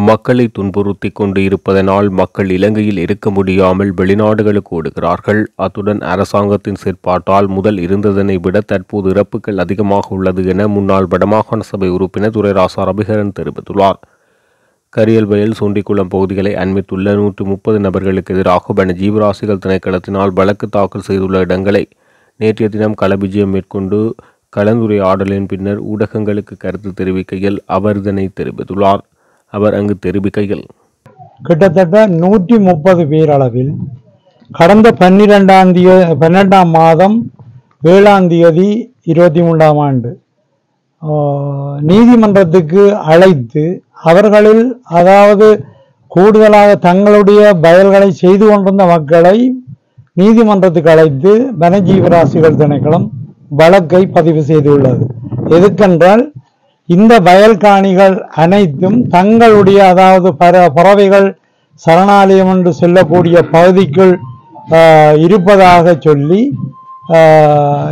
மக்களை துன்புறுத்தி கொண்டு இருப்பதனால் மக்கள் இலங்கையில் இருக்க முடியாமல் வெளிநாடுகளுக்கு ஓடுகிறார்கள். அத்துடன் அரசாங்கத்தின் செயற்பாட்டால் முதல் இருந்ததனை விட தற்போது இறப்புகள் அதிகமாக உள்ளது என முன்னாள் வடமாகாண சபை உறுப்பினர் துரைராசா ரவிகரன் தெரிவித்துள்ளார். கரியல்வயல் சுண்டிக்குளம் பகுதிகளை அண்மித்துள்ள 130 நபர்களுக்கு எதிராக வன ஜீவராசிகள் திணைக்களத்தினால் வழக்கு தாக்கல் செய்துள்ள இடங்களை நேற்றைய தினம் களவிஜயம் மேற்கொண்டு கலந்துரையாடலின் பின்னர் ஊடகங்களுக்கு கருத்து தெரிவிக்கையில் அவர் இதனை தெரிவித்துள்ளார். அவர் அங்கு தெரிவிக்கையில், கிட்டத்தட்ட 130 பேர் அளவில் கடந்த 12ஆம் மாதம் 7ஆம் தேதி 23ஆம் ஆண்டு நீதிமன்றத்துக்கு அழைத்து அவர்களில் அதாவது கூடுதலாக தங்களுடைய வயல்களை செய்து கொண்டிருந்த மக்களை நீதிமன்றத்துக்கு அழைத்து வனஜீவராசிகள் திணைக்களம் வழக்கை பதிவு செய்துள்ளது. எதுக்கென்றால் இந்த வயல் காணிகள் அனைத்தும் தங்களுடைய அதாவது பறவைகள் சரணாலயம் என்று சொல்லக்கூடிய பகுதிக்குள் இருப்பதாக சொல்லி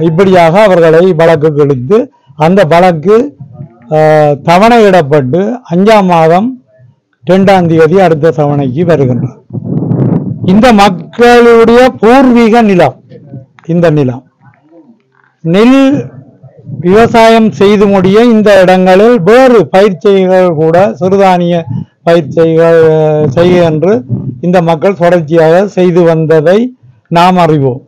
இப்படியாக அவர்களை வழக்கு கொடுத்து அந்த வழக்கு தவணையிடப்பட்டு 5ஆம் மாதம் 2ஆம் தேதி அடுத்த தவணைக்கு வருகின்றது. இந்த மக்களுடைய பூர்வீக நிலம், இந்த நிலம் நெல் விவசாயம் செய்து முடிய இந்த இடங்களில் வேறு பயிற்சிகள் கூட சிறுதானிய பயிற்சிகள் செய்ய என்று இந்த மக்கள் தொடர்ச்சியாக செய்து வந்ததை நாம் அறிவோம்.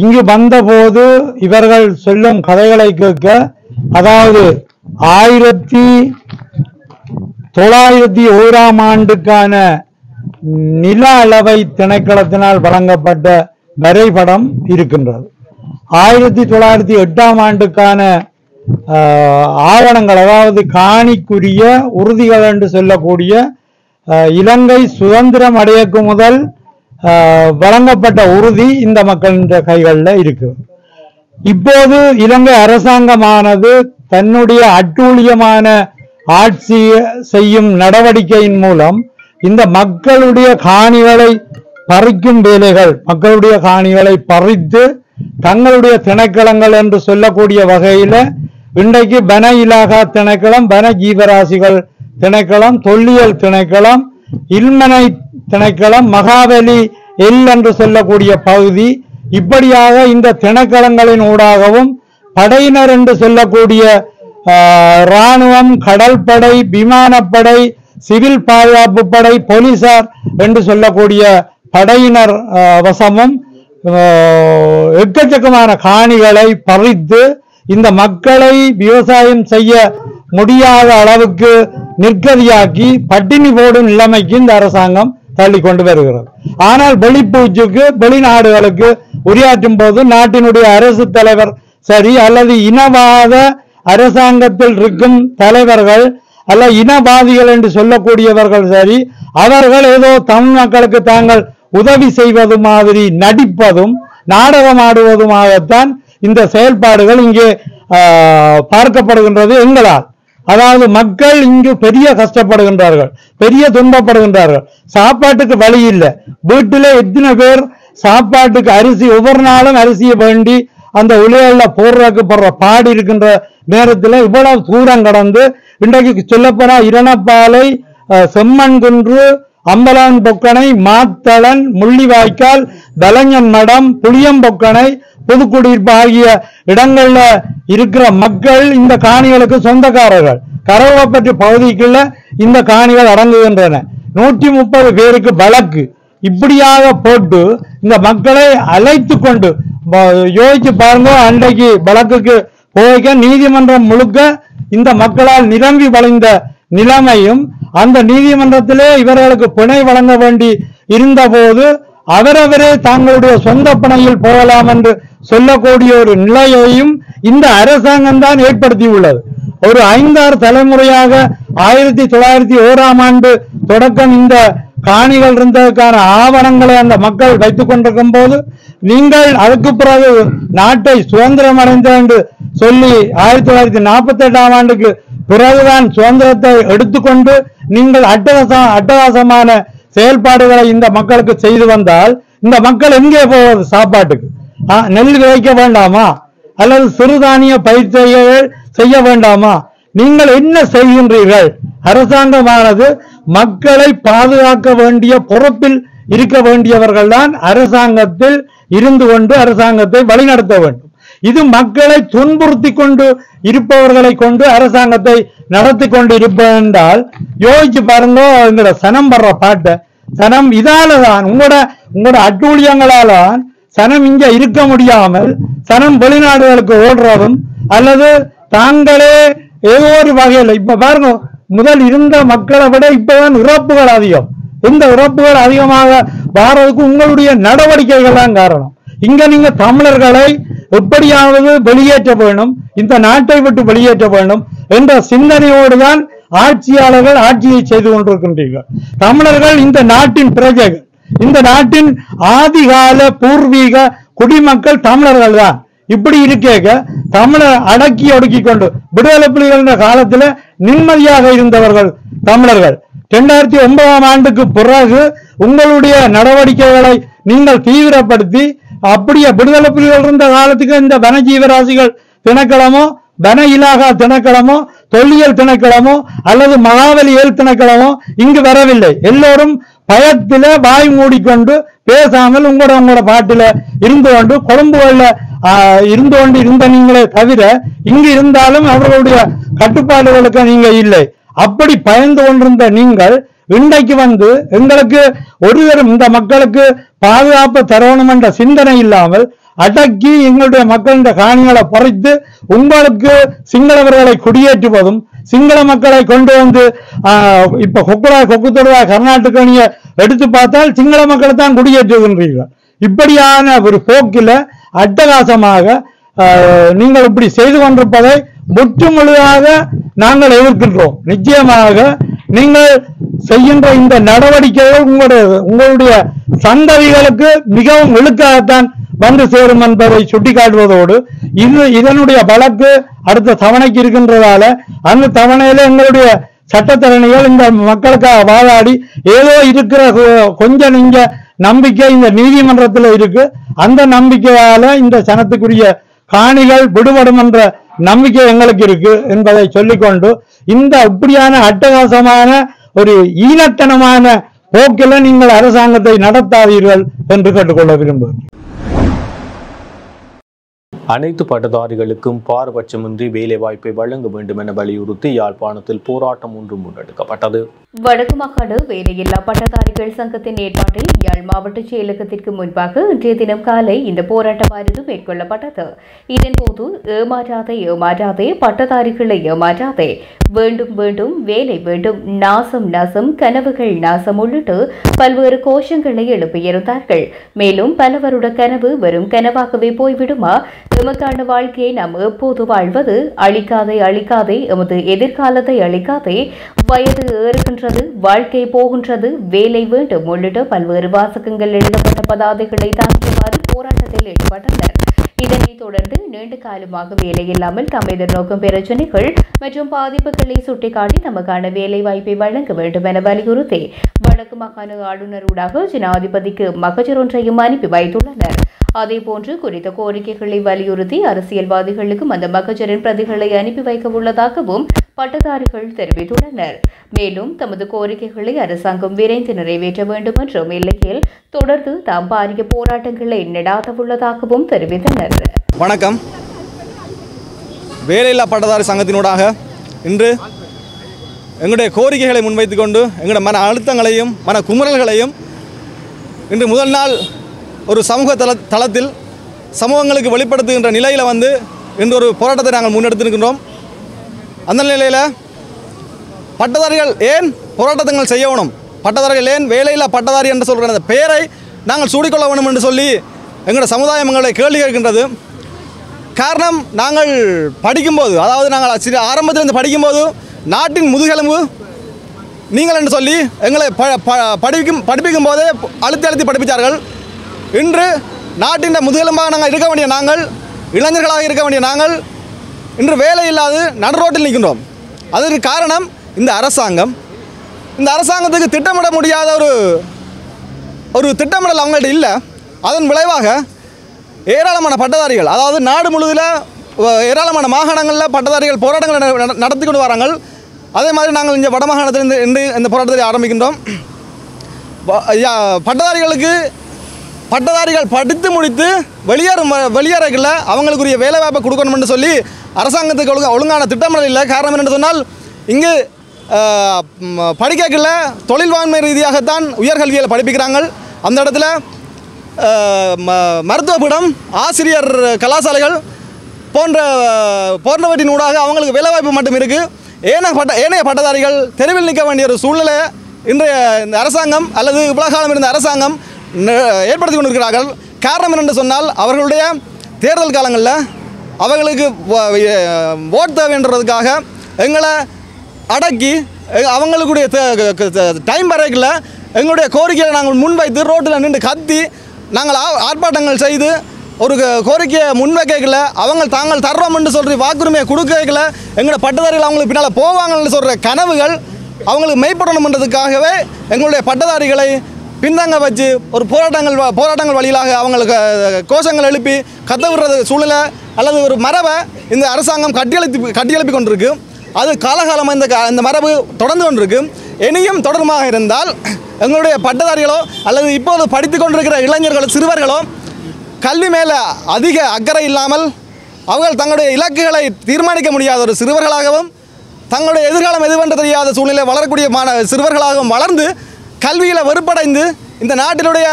இங்கு வந்தபோது இவர்கள் சொல்லும் கதைகளை கேட்க, அதாவது 1901ஆம் ஆண்டுக்கான நில அளவை திணைக்களத்தினால் வழங்கப்பட்ட வரைபடம் இருக்கின்றது. 1908ஆம் ஆண்டுக்கான ஆவணங்கள், அதாவது காணிக்குரிய உறுதிகள் என்று சொல்லக்கூடிய இலங்கை சுதந்திரம் அடையக்கு முதல் வழங்கப்பட்ட உறுதி இந்த மக்களின் கைகளில் இருக்கு. இப்போது இலங்கை அரசாங்கமானது தன்னுடைய அட்டூழியமான ஆட்சி செய்யும் நடவடிக்கையின் மூலம் இந்த மக்களுடைய காணிகளை பறிக்கும் வேலைகள், மக்களுடைய காணிகளை பறித்து தங்களுடைய திணைக்களங்கள் என்று சொல்லக்கூடிய வகையில இன்றைக்கு வன இலாகா திணைக்களம், வன ஜீவராசிகள் திணைக்களம், தொல்லியல் திணைக்களம், இல்மனை திணைக்களம், மகாவலி எல் என்று சொல்லக்கூடிய பகுதி, இப்படியாக இந்த திணைக்களங்களின் ஊடாகவும் படையினர் என்று சொல்லக்கூடிய இராணுவம், கடற்படை, விமானப்படை, சிவில் பாதுகாப்பு படை, போலீசார் என்று சொல்லக்கூடிய படையினர் வசமும் எக்கச்சக்கமான காணிகளை பறித்து இந்த மக்களை விவசாயம் செய்ய முடியாத அளவுக்கு நிர்கதியாக்கி பட்டினி போடும் நிலைமைக்கு இந்த அரசாங்கம் தள்ளி கொண்டு வருகிறது. ஆனால் வெளிப்பூச்சுக்கு வெளிநாடுகளுக்கு உரையாற்றும் போது நாட்டினுடைய அரசு தலைவர் சரி அல்லது இனவாத அரசாங்கத்தில் இருக்கும் தலைவர்கள் அல்ல இனவாதிகள் என்று சொல்லக்கூடியவர்கள் சரி, அவர்கள் ஏதோ தமிழ் மக்களுக்கு தாங்கள் உதவி செய்வது மாதிரி நடிப்பதும் நாடகமாடுவதுமாகத்தான் இந்த செயல்பாடுகள் இங்கே பார்க்கப்படுகின்றது எங்களால். அதாவது மக்கள் இங்கு பெரிய கஷ்டப்படுகின்றார்கள், பெரிய துன்பப்படுகின்றார்கள். சாப்பாட்டுக்கு வழி இல்லை. வீட்டில் எத்தனை பேர் சாப்பாட்டுக்கு அரிசி ஒவ்வொரு நாளும் அரிசியை வேண்டி அந்த உலையில போடுற பாடி இருக்கின்ற நேரத்தில் இவ்வளவு தூரம் கடந்து இன்றைக்கு சொல்லப்போனா இரணப்பாலை, செம்மன்குன்று, அம்பலான் பொக்கனை, மாத்தளன், முள்ளிவாய்க்கால், பலஞ்சன் மடம், புளியம்பொக்கனை, புதுக்குடியிருப்பு ஆகிய இடங்கள்ல இருக்கிற மக்கள் இந்த காணிகளுக்கு சொந்தக்காரர்கள். கரவப்பட்டி பகுதிக்குள்ள இந்த காணிகள் அடங்குகின்றன. 130 பேருக்கு வழக்கு இப்படியாக போட்டு இந்த மக்களை அழைத்து கொண்டு யோசிச்சு பாருங்க. அன்றைக்கு வழக்குக்கு போய்க்க நீதிமன்றம் முழுக்க இந்த மக்களால் நிரம்பி வளைந்த நிலைமையும், அந்த நீதிமன்றத்திலே இவர்களுக்கு பிணை வழங்க வேண்டி இருந்த போது அவரவரே தங்களுடைய சொந்த பிணையில் போகலாம் என்று சொல்லக்கூடிய ஒரு நிலையையும் இந்த அரசாங்கம் தான் ஏற்படுத்தியுள்ளது. ஒரு 5-6 தலைமுறையாக 1901ஆம் ஆண்டு தொடக்கம் இந்த காணிகள் இருந்ததற்கான ஆவணங்களை அந்த மக்கள் வைத்துக் கொண்டிருக்கும் போது நீங்கள் அதுக்கு பிறகு நாட்டை சுதந்திரம் அடைந்த என்று சொல்லி 1948ஆம் ஆண்டுக்கு பிறகுதான் சுதந்திரத்தை எடுத்துக்கொண்டு நீங்கள் அட்டகாசமான செயல்பாடுகளை இந்த மக்களுக்கு செய்து வந்தால் இந்த மக்கள் எங்கே போவது? சாப்பாட்டுக்கு நெல் விதைக்க வேண்டாமா? அல்லது சிறுதானிய பயிற்சிகள் செய்ய வேண்டாமா? நீங்கள் என்ன செய்கின்றீர்கள்? அரசாங்கமானது மக்களை பாதுகாக்க வேண்டிய பொறுப்பில் இருக்க வேண்டியவர்கள் தான் அரசாங்கத்தில் இருந்து கொண்டு அரசாங்கத்தை வழிநடத்த வேண்டும். இது மக்களை துன்புறுத்தி கொண்டு இருப்பவர்களை கொண்டு அரசாங்கத்தை நடத்தி கொண்டு இருப்பதென்றால் யோசிச்சு பாருங்க. எங்களோட சனம் படுற பாட்டை சனம் இதாலதான் உங்களோட அட்டூழியங்களால்தான் சனம் இங்க இருக்க முடியாமல் சனம் வெளிநாடுகளுக்கு ஓடுறதும் அல்லது தாங்களே ஏதோ ஒரு வகையில் இப்ப பாருங்க, முதல் இருந்த மக்களை விட இப்பதான் இறப்புகள் அதிகம். இந்த இறப்புகள் அதிகமாக வாரதுக்கு உங்களுடைய நடவடிக்கைகள் தான் காரணம். இங்க நீங்க தமிழர்களை எப்படியாவது வெளியேற்ற வேண்டும், இந்த நாட்டை விட்டு வெளியேற்ற வேண்டும் என்ற சிந்தனையோடு தான் ஆட்சியாளர்கள் ஆட்சியை செய்து கொண்டிருக்கின்றீர்கள். தமிழர்கள் இந்த நாட்டின் பிரஜைகள், இந்த நாட்டின் ஆதிகால பூர்வீக குடிமக்கள் தமிழர்கள் தான். இப்படி இருக்க தமிழர் அடக்கி ஒடுக்கி கொண்டு விடுதலை புலிகள் காலத்துல நிம்மதியாக இருந்தவர்கள் தமிழர்கள். 2009ஆம் ஆண்டுக்கு பிறகு உங்களுடைய நடவடிக்கைகளை நீங்கள் தீவிரப்படுத்தி அப்படியே விடுதலை புலிகள் இருந்த காலத்துக்கு இந்த வனஜீவராசிகள் திணைக்களமோ வன இலாகா திணைக்களமோ தொல்லியல் திணைக்களமோ அல்லது மகாவலியல் திணைக்களமோ இங்கு வரவில்லை. எல்லோரும் பயத்தில வாய் மூடிக்கொண்டு பேசாமல் உங்களோட பாட்டில இருந்து கொண்டு கொழும்புகள்ல இருந்து கொண்டு இருந்த நீங்களே தவிர இங்கு இருந்தாலும் அவர்களுடைய கட்டுப்பாடுகளுக்கு நீங்க இல்லை. அப்படி பயந்து கொண்டிருந்த நீங்கள் இன்றைக்கு வந்து எங்களுக்கு ஒருவரும் இந்த மக்களுக்கு பாதுகாப்பு தரணும் என்ற சிந்தனை இல்லாமல் அடக்கி எங்களுடைய மக்களின் காணிகளை பறித்து உங்களுக்கு சிங்களவர்களை குடியேற்றுவதும் சிங்கள மக்களை கொண்டு வந்து இப்ப கொக்கு தொடுவா கர்நாடக அணியை எடுத்து பார்த்தால் சிங்கள மக்களை தான் குடியேற்றுகின்றீர்கள். இப்படியான ஒரு போக்கில அட்டகாசமாக நீங்கள் இப்படி செய்து கொண்டிருப்பதை முற்றுமுழுதாக நாங்கள் எதிர்க்கின்றோம். நிச்சயமாக நீங்கள் செய்கின்ற இந்த நடவடிக்கைகள் உங்களுடைய சந்ததிகளுக்கு மிகவும் இழுக்காகத்தான் வந்து சேரும் என்பதை சுட்டிக்காட்டுவதோடு இதனுடைய வழக்கு அடுத்த தவணைக்கு இருக்கின்றதால அந்த தவணையில எங்களுடைய சட்டத்தரணிகள் இந்த மக்களுக்காக வாதாடி ஏதோ இருக்கிற கொஞ்சம் நீங்க நம்பிக்கை இந்த நீதிமன்றத்தில் இருக்கு. அந்த நம்பிக்கையால இந்த சனத்துக்குரிய காணிகள் விடுபடும் என்ற நம்பிக்கை எங்களுக்கு இருக்கு என்பதை சொல்லிக்கொண்டு இந்த இப்படியான அட்டகாசமான ஒரு ஈனத்தனமான போக்கில நீங்கள் அரசாங்கத்தை நடத்தாதீர்கள் என்று கேட்டுக்கொள்ள விரும்புகிறேன். அனைத்து பட்டதாரிகளுக்கும் பாரபட்சமின்றி வேலைவாய்ப்பை வழங்க வேண்டும் என வலியுறுத்தி யாழ்ப்பாணத்தில் போராட்டம் ஒன்று முன்னெடுக்கப்பட்டது. வடக்கு மாகாண வேலையில்லா பட்டதாரிகள் சங்கத்தின் ஏற்பாட்டில் யாழ் மாவட்ட செயலகத்திற்கு முன்பாக இன்றைய தினம் காலை இந்த போராட்டமானது மேற்கொள்ளப்பட்டது. இதன்போது ஏமாற்றாதே பட்டதாரிகளை ஏமாற்றாதே, வேண்டும் வேண்டும் வேலை வேண்டும், நாசம் நாசம் கனவுகள் நாசம் உள்ளிட்டு பல்வேறு கோஷங்களை எழுப்பியிருந்தார்கள். மேலும் பலவருட கனவு வெறும் கனவாகவே போய்விடுமா, எமக்கான வாழ்க்கையை நாம் எப்போது வாழ்வது, அழிக்காதே எமது எதிர்காலத்தை அழிக்காதே, வயது ஏறுகின்றது வாழ்க்கை போகின்றது வேலை வேண்டும் உள்ளிட்ட பல்வேறு வாசகங்கள் எழுதப்பட்ட பதாதைகளை தாங்கியவாறு போராட்டத்தில் ஈடுபட்டனர். இதனைத் தொடர்ந்து நீண்ட காலமாக வேலையில்லாமல் தம் எதிர்நோக்கும் பிரச்சினைகள் மற்றும் பாதிப்புகளை சுட்டிக்காட்டி தமக்கான வேலை வாய்ப்பை வழங்க வேண்டும் என வலியுறுத்தி வடக்கு மாகாண ஆளுநரூடாக ஜனாதிபதிக்கு மகஜர் ஒன்றையும் அனுப்பி வைத்துள்ளனர். அதேபோன்று குறித்த கோரிக்கைகளை வலியுறுத்தி அரசியல்வாதிகளுக்கும் அந்த மகஜரின் பிரதிகளை அனுப்பி வைக்க உள்ளதாகவும் பட்டதாரிகள் தெரிவித்துள்ளனர். மேலும் தமது கோரிக்கைகளை அரசாங்கம் விரைந்து நிறைவேற்ற வேண்டும் என்றும் இல்லையில் தொடர்ந்து தாம் பாரிய போராட்டங்களை நடாத்த உள்ளதாகவும் தெரிவித்தனர். வணக்கம். வேலையில்லா பட்டதாரி சங்கத்தினூடாக இன்று எங்களுடைய கோரிக்கைகளை முன்வைத்துக் கொண்டு எங்களுடைய மன அழுத்தங்களையும் மன குமுறல்களையும் இன்று முதல் நாள் ஒரு சமூக தளத்தில் சமூகங்களுக்கு வெளிப்படுத்துகின்ற நிலையில் வந்து இன்று ஒரு போராட்டத்தை நாங்கள் முன்னெடுத்திருக்கின்றோம். அந்த நிலையில் பட்டதாரிகள் ஏன் போராட்டங்கள் செய்யணும், பட்டதாரிகள் ஏன் வேலையில்லா பட்டதாரி என்று சொல்கிற அந்த பெயரை நாங்கள் சூடிக்கொள்ள வேண்டும் என்று சொல்லி எங்களுடைய சமுதாயம் எங்களை கேள்வி கேட்கின்றது. காரணம், நாங்கள் படிக்கும்போது, அதாவது நாங்கள் சிறு ஆரம்பத்திலிருந்து படிக்கும்போது நாட்டின் முதுகெலும்பு நீங்கள் என்று சொல்லி எங்களை படிப்பிக்கும் போதே அழுத்தி படிப்பித்தார்கள். இன்று நாட்டின் முதுகெலும்பாக நாங்கள் இருக்க வேண்டிய நாங்கள், இளைஞர்களாக இருக்க வேண்டிய நாங்கள் இன்று வேலை இல்லாது நடுரோட்டில் நிற்கின்றோம். அதற்கு காரணம் இந்த அரசாங்கம். இந்த அரசாங்கத்துக்கு திட்டமிட முடியாத ஒரு திட்டமிடல் அவங்கள்ட்ட இல்லை. அதன் விளைவாக ஏராளமான பட்டதாரிகள், அதாவது நாடு முழுவதில் ஏராளமான மாகாணங்களில் பட்டதாரிகள் போராட்டங்கள் நடத்தி கொண்டு வராங்க. அதே மாதிரி நாங்கள் இங்கே வடமாகாணத்தில் இன்று இந்த போராட்டத்தை ஆரம்பிக்கின்றோம். பட்டதாரிகள் படித்து முடித்து வெளியேறக்கில்ல அவங்களுக்குரிய வேலைவாய்ப்பை கொடுக்கணும்னு சொல்லி அரசாங்கத்துக்கு ஒழுங்கான திட்டமிடல் இல்லை. காரணம் என்னென்னு சொன்னால் இங்கு படிக்கல தொழில்வாண்மை ரீதியாகத்தான் உயர்கல்வியில் படிப்பிக்கிறாங்க. அந்த இடத்துல மருத்துவப்பீடம், ஆசிரியர் கலாசாலைகள் போன்றவற்றின் ஊடாக அவங்களுக்கு வேலைவாய்ப்பு மட்டும் இருக்குது. ஏனைய பட்டதாரிகள் தெருவில் நிற்க வேண்டிய ஒரு சூழ்நிலை இன்றைய இந்த அரசாங்கம் அல்லது இவ்வளவு காலம் இருந்த அரசாங்கம் ஏற்படுத்தி கொண்டிருக்கிறார்கள். காரணம் என்னென்று சொன்னால் அவர்களுடைய தேர்தல் காலங்களில் அவர்களுக்கு ஓட் தேவைன்றதுக்காக எங்களை அடக்கி அவங்களுடைய டைம் வரைக்கில் எங்களுடைய கோரிக்கையை நாங்கள் முன்வைத்து ரோட்டில் நின்று கத்தி நாங்கள் ஆர்ப்பாட்டங்கள் செய்து ஒரு கோரிக்கையை முன்வைக்கல தாங்கள் தர்றோம் என்று சொல்கிற வாக்குரிமையை கொடுக்கல எங்களோட பட்டதாரிகள் அவங்களுக்கு பின்னால் போவாங்கன்னு சொல்கிற கனவுகள் அவங்களுக்கு மெய்ப்படணுன்றதுக்காகவே எங்களுடைய பட்டதாரிகளை பின்தங்க வச்சு ஒரு போராட்டங்கள் வழியிலாக அவங்களுக்கு கோஷங்கள் எழுப்பி கத்த விடுறது சூழ்நிலை அல்லது ஒரு மரபை இந்த அரசாங்கம் கட்டியெழுப்பி கொண்டிருக்கு. அது காலகாலமாக இந்த மரபு தொடர்ந்து கொண்டிருக்கு. இனியும் தொடர்மாக இருந்தால் எங்களுடைய பட்டதாரிகளோ அல்லது இப்போது படித்து கொண்டிருக்கிற இளைஞர்களோ சிறுவர்களோ கல்வி மேலே அதிக அக்கறை இல்லாமல் அவர்கள் தங்களுடைய இலக்குகளை தீர்மானிக்க முடியாத ஒரு சிறுவர்களாகவும் தங்களுடைய எதிர்காலம் எதுவென்று தெரியாத சூழ்நிலை வளரக்கூடிய சிறுவர்களாகவும் வளர்ந்து கல்வியில் வெறுப்படைந்து இந்த நாட்டினுடைய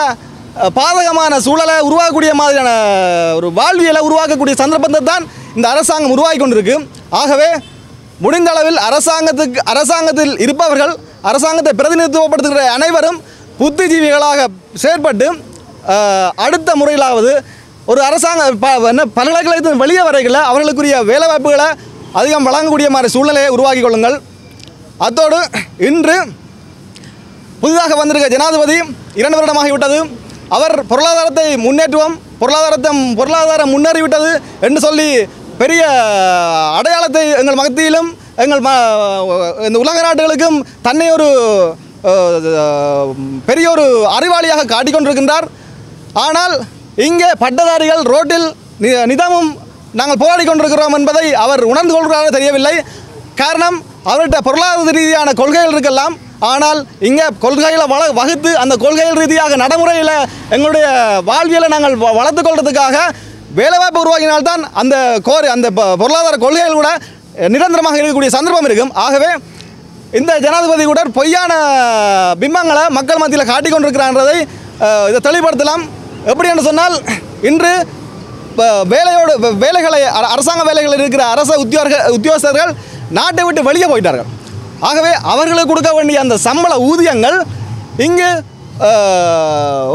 பாதகமான சூழலை உருவாக்கக்கூடிய மாதிரியான ஒரு வாழ்வியலை உருவாக்கக்கூடிய சந்தர்ப்பத்தை தான் இந்த அரசாங்கம் உருவாக்கி கொண்டிருக்கு. ஆகவே முடிந்த அளவில் அரசாங்கத்தில் இருப்பவர்கள், அரசாங்கத்தை பிரதிநிதித்துவப்படுத்துகிற அனைவரும் புத்திஜீவிகளாக செயற்பட்டு அடுத்த முறையிலாவது ஒரு பல்கலைக்கழகத்தின் வெளியே வரைகளை அவர்களுக்குரிய வேலைவாய்ப்புகளை அதிகம் வழங்கக்கூடிய மாதிரி சூழ்நிலையை உருவாக்கி கொள்ளுங்கள். அத்தோடு இன்று புதிதாக வந்திருக்க ஜனாதிபதி 2 வருடமாகிவிட்டது. அவர் பொருளாதாரத்தை முன்னேற்றுவோம், பொருளாதாரம் முன்னேறிவிட்டது என்று சொல்லி பெரிய அடையாளத்தை எங்கள் மத்தியிலும் இந்த உலக நாடுகளுக்கும் தன்னை ஒரு பெரிய ஒரு அறிவாளியாக காட்டிக்கொண்டிருக்கின்றார். ஆனால் இங்கே பட்டதாரிகள் ரோட்டில் நிதமும் நாங்கள் போராடி கொண்டிருக்கிறோம் என்பதை அவர் உணர்ந்து கொள்கிறாரோ தெரியவில்லை. காரணம் அவர்கிட்ட பொருளாதார ரீதியான கொள்கைகள் இருக்கலாம். ஆனால் இங்கே கொள்கைகளை வகுத்து அந்த கொள்கைகள் ரீதியாக நடைமுறையில் எங்களுடைய வாழ்வியலை நாங்கள் வளர்த்து கொள்வதற்காக வேலைவாய்ப்பு உருவாக்கினால்தான் அந்த பொருளாதார கொள்கைகள் கூட நிரந்தரமாக இருக்கக்கூடிய சந்தர்ப்பம் இருக்கும். ஆகவே இந்த ஜனாதிபதி கூட பொய்யான பிம்பங்களை மக்கள் மத்தியில் காட்டிக்கொண்டிருக்கிறான்றதை இதை தெளிவுபடுத்தலாம். எப்படி என்று சொன்னால் இன்று வேலைகளை அரசாங்க வேலைகளில் இருக்கிற அரச உத்தியோகஸ்தர்கள் நாட்டை விட்டு வெளியே போயிட்டார்கள். ஆகவே அவர்களுக்கு கொடுக்க வேண்டிய அந்த சம்பள ஊதியங்கள் இங்கு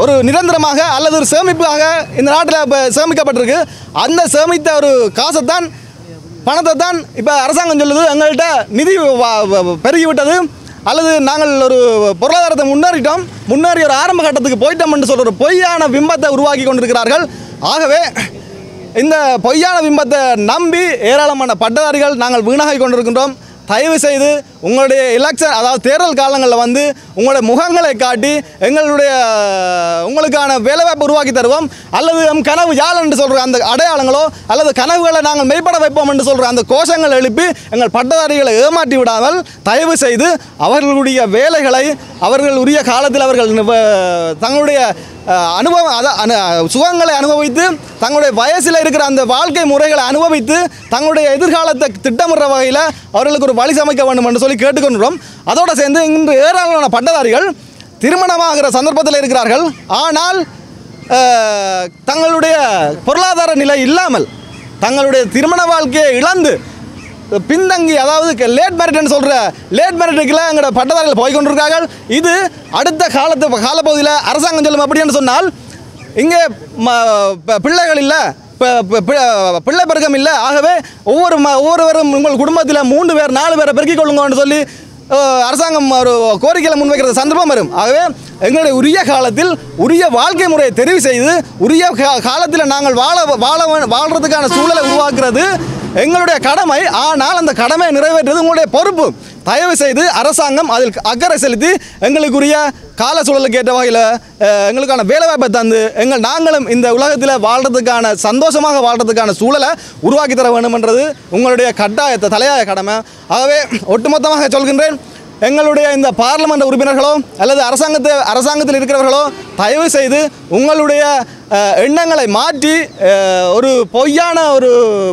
ஒரு நிரந்தரமாக அல்லது ஒரு சேமிப்பாக இந்த நாட்டில் சேமிக்கப்பட்டிருக்கு. அந்த சேமித்த ஒரு காசைத்தான் பணத்தை தான் இப்போ அரசாங்கம் சொல்லுது எங்கள்கிட்ட நிதி பெருகிவிட்டது அல்லது நாங்கள் ஒரு பொருளாதாரத்தை முன்னேறி ஒரு ஆரம்ப கட்டத்துக்கு போயிட்டோம் என்று சொல்கிற ஒரு பொய்யான பிம்பத்தை உருவாக்கி கொண்டிருக்கிறார்கள். ஆகவே இந்த பொய்யான பிம்பத்தை நம்பி ஏராளமான பட்டதாரிகள் நாங்கள் வீணாகி கொண்டிருக்கின்றோம். தயவு செய்து உங்களுடைய எலெக்ஷன் அதாவது தேர்தல் காலங்களில் வந்து உங்களுடைய முகங்களை காட்டி உங்களுக்கான வேலைவாய்ப்பு உருவாக்கி தருவோம் அல்லது கனவு யாழ் என்று சொல்கிற அந்த அடையாளங்களோ அல்லது கனவுகளை நாங்கள் மெய்ப்பட வைப்போம் என்று சொல்கிற அந்த கோஷங்கள் எழுப்பி எங்கள் பட்டதாரிகளை ஏமாற்றி விடாமல் தயவு செய்து அவர்களுடைய வேலைகளை அவர்கள் உரிய காலத்தில் அவர்கள் தங்களுடைய சுகங்களை அனுபவித்து தங்களுடைய வயசில் இருக்கிற அந்த வாழ்க்கை முறைகளை அனுபவித்து தங்களுடைய எதிர்காலத்தை திட்டமிடுற வகையில் அவர்களுக்கு ஒரு வழி சமைக்க வேண்டும் என்று சொல்லி கேட்டுக்கொண்டோம். அதோடு சேர்ந்து இன்று ஏராளமான பட்டதாரிகள் திருமணமாகிற சந்தர்ப்பத்தில் இருக்கிறார்கள். ஆனால் தங்களுடைய பொருளாதார நிலை இல்லாமல் தங்களுடைய திருமண வாழ்க்கையை இழந்து பின்தங்கி அதாவது லேட் மேரிட்னு சொல்கிற லேட் மேரிட்டுக்குள்ள எங்களோட பட்டதாரிகள் போய்கொண்டிருக்கார்கள். இது அடுத்த காலப்பகுதியில் அரசாங்கம் சொல்லும் அப்படின்னு சொன்னால் இங்கே பிள்ளைகள் இல்லை, பிள்ளை பெருக்கம் இல்லை. ஆகவே ஒவ்வொருவரும் உங்கள் குடும்பத்தில் 3 பேர் 4 பேரை பெருக்கிக் கொள்ளுங்கன்னு சொல்லி அரசாங்கம் ஒரு கோரிக்கையில் முன்வைக்கிற சந்தர்ப்பம் வரும். ஆகவே எங்களுடைய உரிய காலத்தில் உரிய வாழ்க்கை முறையை தெரிவு செய்து உரிய காலத்தில் நாங்கள் வாழ்கிறதுக்கான சூழலை உருவாக்குறது எங்களுடைய கடமை. ஆனால் அந்த கடமையை நிறைவேற்றுறது உங்களுடைய பொறுப்பு. தயவு செய்து அரசாங்கம் அதில் அக்கறை செலுத்தி எங்களுக்குரிய கால சூழலுக்கு ஏற்ற வகையில் எங்களுக்கான வேலைவாய்ப்பை தந்து நாங்களும் இந்த உலகத்தில் வாழ்கிறதுக்கான சந்தோஷமாக வாழ்கிறதுக்கான சூழலை உருவாக்கி தர வேண்டுமென்றது உங்களுடைய கட்டாயத்தை தலையாய கடமை. ஆகவே ஒட்டுமொத்தமாக சொல்கின்றேன், எங்களுடைய இந்த பார்லிமெண்ட் உறுப்பினர்களோ அல்லது அரசாங்கத்தில் இருக்கிறவர்களோ தயவு செய்து உங்களுடைய எண்ணங்களை மாற்றி ஒரு பொய்யான ஒரு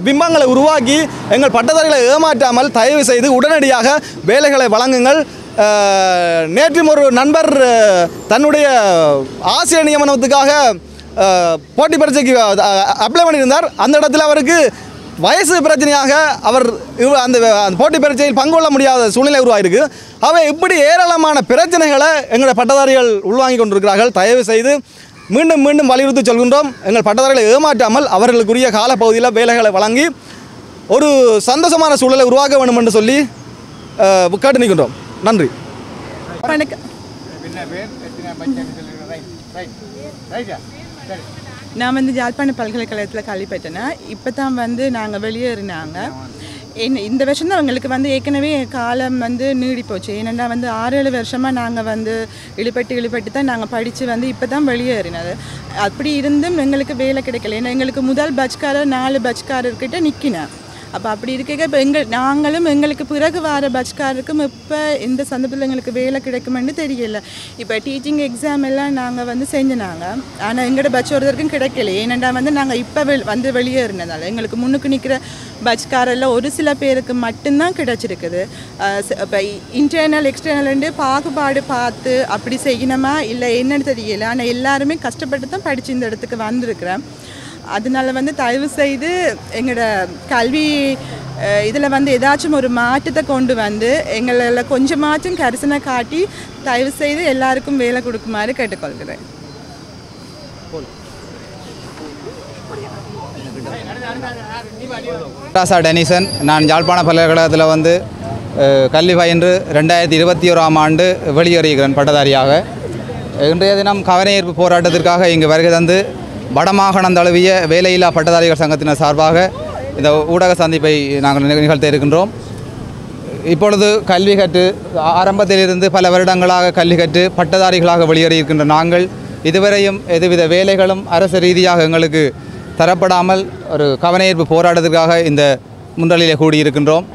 பிம்பங்களை உருவாக்கி எங்கள் பட்டதாரிகளை ஏமாற்றாமல் தயவு செய்து உடனடியாக வேலைகளை வழங்குங்கள். நேற்றும் ஒரு நண்பர் தன்னுடைய ஆசிரியர் நியமனத்துக்காக போட்டி பரீட்சைக்கு அப்ளை பண்ணியிருந்தார். அந்த இடத்துல அவருக்கு வயசு பிரச்சனையாக அவர் அந்த போட்டி பரீட்சையில் பங்கு கொள்ள முடியாத சூழ்நிலை உருவாயிருக்கு. அவை இப்படி ஏராளமான பிரச்சனைகளை எங்களுடைய பட்டதாரிகள் உள்வாங்கி கொண்டிருக்கிறார்கள். தயவு செய்து மீண்டும் மீண்டும் வலியுறுத்தி சொல்கின்றோம், எங்கள் பட்டதாரிகளை ஏமாற்றாமல் அவர்களுக்குரிய காலப்பகுதியில் வேலைகளை வழங்கி ஒரு சந்தோஷமான சூழலை உருவாக்க வேண்டும் என்று சொல்லி கேட்டு நிற்கின்றோம். நன்றி. நான் வந்து யாழ்ப்பாண பல்கலைக்கழகத்தில் கல்வி பெற்றேன். இப்போ தான் வந்து நாங்கள் வெளியேறினாங்க. இந்த வருஷம் தான் எங்களுக்கு வந்து ஏற்கனவே காலம் வந்து நீடி போச்சு. ஏன்னா வந்து 6-7 வருஷமாக நாங்கள் வந்து இழுபட்டு தான் நாங்கள் படித்து வந்து இப்போ தான் வெளியேறினது. அப்படி இருந்தும் எங்களுக்கு வேலை கிடைக்கல. ஏன்னா எங்களுக்கு முதல் பட்ச்காரர் 4 பட்ச்காரர்கிட்ட நிற்கினேன். அப்போ அப்படி இருக்க இப்போ நாங்களும் எங்களுக்கு பிறகு வர பட்ச்காரருக்கும் இப்போ இந்த சந்தர்ப்பத்தில் எங்களுக்கு வேலை கிடைக்குமென்னு தெரியல. இப்போ டீச்சிங் எக்ஸாம் எல்லாம் நாங்கள் வந்து செஞ்சினாங்க. ஆனால் எங்களோட பட்ச் ஒருத்தருக்கும் கிடைக்கல. ஏனெண்டா வந்து நாங்கள் இப்போ வந்து வெளியேறினதால் எங்களுக்கு முன்னுக்கு நிற்கிற பட்ச்காரில் ஒரு சில பேருக்கு மட்டும்தான் கிடைச்சிருக்குது. இப்போ இன்டர்னல் எக்ஸ்டர்னல்ண்டு பாகுபாடு பார்த்து அப்படி செய்யணுமா இல்லை என்னன்னு தெரியல. ஆனால் எல்லாருமே கஷ்டப்பட்டு தான் படித்து இந்த இடத்துக்கு வந்திருக்கிறேன். அதனால வந்து தயவு செய்து எங்களோட கல்வி இதில் வந்து ஏதாச்சும் ஒரு மாற்றத்தை கொண்டு வந்து எங்களை கொஞ்சமாச்சும் கரிசனை காட்டி தயவு செய்து எல்லாருக்கும் வேலை கொடுக்குமாறு கேட்டுக்கொள்கிறேன். ராசா டெனிசன். நான் யாழ்ப்பாண பல்கலைக்கழகத்தில் வந்து கல்வி பயின்று 2021ஆம் ஆண்டு வெளியேறுகிறேன் பட்டதாரியாக. இன்றைய தினம் கவனஈர்ப்பு போராட்டத்திற்காக இங்கு வருகை தந்து வடமாகாணம் தழுவிய வேலையில்லா பட்டதாரிகள் சங்கத்தினர் சார்பாக இந்த ஊடக சந்திப்பை நாங்கள் நிகழ்த்த இருக்கின்றோம். இப்பொழுது கல்வி கற்று ஆரம்பத்திலிருந்து பல வருடங்களாக கல்வி கற்று பட்டதாரிகளாக வெளியேறியிருக்கின்ற நாங்கள் இதுவரையும் எதுவித வேலைகளும் அரசு ரீதியாக எங்களுக்கு தரப்படாமல் ஒரு கவனஈர்ப்பு போராட்டத்திற்காக இந்த முன்றலிலே கூடியிருக்கின்றோம்.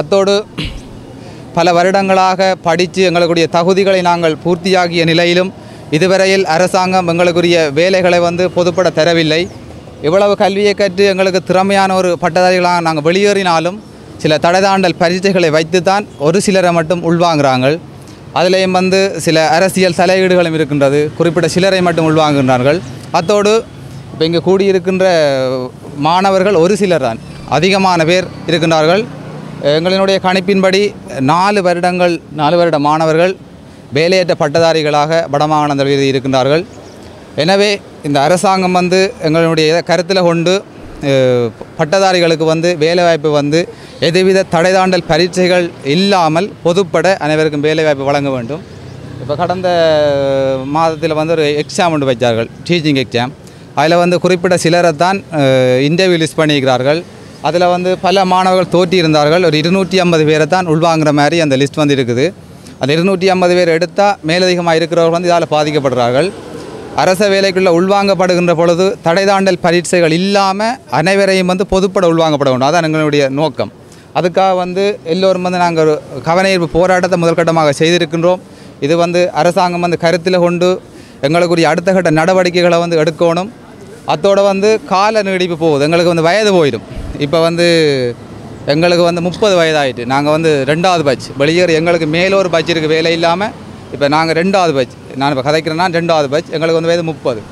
அத்தோடு பல வருடங்களாக படித்து எங்களுடைய தகுதிகளை நாங்கள் பூர்த்தியாகிய நிலையிலும் இதுவரையில் அரசாங்கம் எங்களுக்குரிய வேலைகளை வந்து பொதுப்பட தரவில்லை. இவ்வளவு கல்வியை கற்று எங்களுக்கு திறமையான ஒரு பட்டதாரிகளாக நாங்கள் வெளியேறினாலும் சில தடைதாண்டல் பரீட்சைகளை வைத்துத்தான் ஒரு சிலரை மட்டும் உள்வாங்குகிறாங்க. அதிலேயும் வந்து சில அரசியல் தலையீடுகளும் இருக்கின்றது. குறிப்பிட்ட சிலரை மட்டும் உள்வாங்குகிறார்கள். அத்தோடு இப்போ இங்கே கூடியிருக்கின்ற மாணவர்கள் ஒரு சிலர் தான், அதிகமான பேர் இருக்கின்றார்கள். எங்களினுடைய கணிப்பின்படி 4 வருட மாணவர்கள் வேலையற்ற பட்டதாரிகளாக வடமாகாணத்தில் இருக்கின்றார்கள். எனவே இந்த அரசாங்கம் வந்து எங்களுடைய கருத்தில் கொண்டு பட்டதாரிகளுக்கு வந்து வேலைவாய்ப்பு வந்து எதுவித தடைதாண்டல் பரீட்சைகள் இல்லாமல் பொதுப்பட அனைவருக்கும் வேலைவாய்ப்பு வழங்க வேண்டும். இப்போ கடந்த மாதத்தில் வந்து ஒரு எக்ஸாம் ஒன்று வைத்தார்கள், டீச்சிங் எக்ஸாம். அதில் வந்து குறிப்பிட்ட சிலரை தான் இன்டர்வியூ லிஸ்ட் பண்ணியிருக்கிறார்கள். அதில் வந்து பல மாணவர்கள் தோற்றியிருந்தார்கள். ஒரு 250 பேரை தான் உள்வாங்குற மாதிரி அந்த லிஸ்ட் வந்து இருக்குது. அந்த 250 பேர் எடுத்தால் மேலதிகமாக இருக்கிறவர்கள் வந்து இதால் பாதிக்கப்படுறார்கள். அரச வேலைக்குள்ளே உள்வாங்கப்படுகின்ற பொழுது தடைதாண்டல் பரீட்சைகள் இல்லாமல் அனைவரையும் வந்து பொதுப்பட உள்வாங்கப்பட வேண்டும். அதான் எங்களுடைய நோக்கம். அதுக்காக வந்து எல்லோரும் வந்து நாங்கள் ஒரு கவனஈர்ப்பு போராட்டத்தை முதற்கட்டமாக செய்திருக்கின்றோம். இது வந்து அரசாங்கம் வந்து கருத்தில் கொண்டு எங்களுக்குரிய அடுத்த கட்ட நடவடிக்கைகளை வந்து எடுக்கணும். அத்தோடு வந்து கால நீடிப்பு போகுது, எங்களுக்கு வந்து வயது போயிடும். இப்போ வந்து எங்களுக்கு வந்து 30 வயதாகிட்டு நாங்கள் வந்து 2வது பட்ச் வெளியேறு. எங்களுக்கு மேலொரு பட்ச் இருக்குது வேலை இல்லாமல். இப்போ நாங்கள் 2வது பட்ச், நான் இப்போ கதைக்கிறேன்னா 2வது பட்ச். எங்களுக்கு வந்து வயது 30.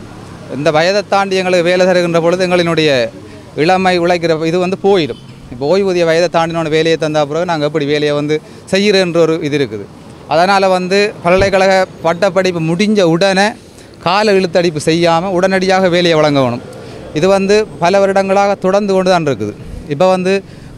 இந்த வயதை தாண்டி எங்களுக்கு வேலை தருகின்ற பொழுது எங்களினுடைய இளமை உழைக்கிற இது வந்து போயிடும். இப்போ ஓய்வூதிய வயதை தாண்டினோட வேலையை தந்த பிறகு நாங்கள் எப்படி வேலையை வந்து செய்கிறன்ற ஒரு இது இருக்குது. அதனால் வந்து பல்கலைக்கழக பட்டப்படிப்பு முடிஞ்ச உடனே கால இழுத்தடிப்பு செய்யாமல் உடனடியாக வேலையை வழங்கணும். இது வந்து பல வருடங்களாக தொடர்ந்து கொண்டு தான் இருக்குது. இப்போ வந்து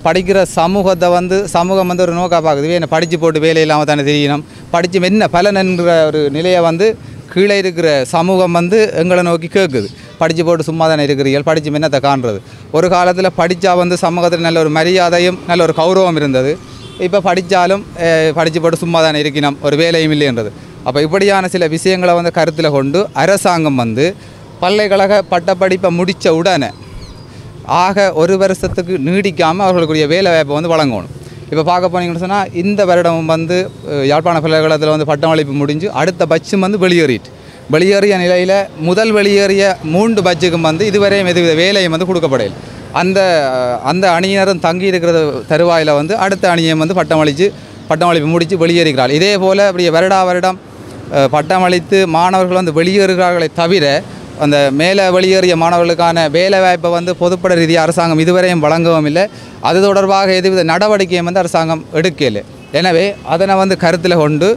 படிக்கிற சமூகத்தை வந்து சமூகம் வந்து ஒரு நோக்காக பார்க்குது. என்ன படித்து போட்டு வேலை இல்லாமல் தானே தெரியணும், படித்து என்ன பலன் என்கிற ஒரு நிலையை வந்து கீழே இருக்கிற சமூகம் வந்து எங்களை நோக்கி கேட்குது. படித்து போட்டு சும்மா தானே இருக்கிறீர்கள், படித்து என்னத்தை காண்றது. ஒரு காலத்தில் படித்தா வந்து சமூகத்தில் நல்ல ஒரு மரியாதையும் நல்ல ஒரு கௌரவம் இருந்தது. இப்போ படித்தாலும் படித்து போட்டு சும்மா தானே இருக்கணும், ஒரு வேலையும் இல்லைன்றது. அப்போ இப்படியான சில விஷயங்களை வந்து கருத்தில் கொண்டு அரசாங்கம் வந்து பல்கலைக்கழக பட்டப்படிப்பை முடித்த உடனே ஒரு வருஷத்துக்கு நீடிக்காமல் அவர்களுக்குரிய வேலை வாய்ப்பை வந்து வழங்கணும். இப்போ பார்க்க போனீங்கன்னு சொன்னால் இந்த வருடம் வந்து யாழ்ப்பாண பல்கலைக்கழகத்தில் வந்து பட்டமளிப்பு முடிஞ்சு அடுத்த பட்சம் வந்து வெளியேறிய நிலையில் முதல் வெளியேறிய 3 பட்சுக்கும் வந்து இதுவரையும் எதுவித வேலையும் வந்து கொடுக்கப்படையில் அந்த அணியினரும் தங்கி இருக்கிற தருவாயில் வந்து அடுத்த அணியை வந்து பட்டமளிப்பு முடித்து வெளியேறுகிறார்கள். இதே போல் அப்படியே வருடம் பட்டமளித்து மாணவர்கள் வந்து வெளியேறுகிறார்களே தவிர அந்த மேலே வெளியேறிய மாணவர்களுக்கான வேலை வாய்ப்பை வந்து பொதுப்பட ரீதியாக அரசாங்கம் இதுவரையும் வழங்கவும் இல்லை. அது தொடர்பாக எதுவித நடவடிக்கையும் வந்து அரசாங்கம் எடுக்கலை. எனவே அதனை வந்து கருத்தில் கொண்டு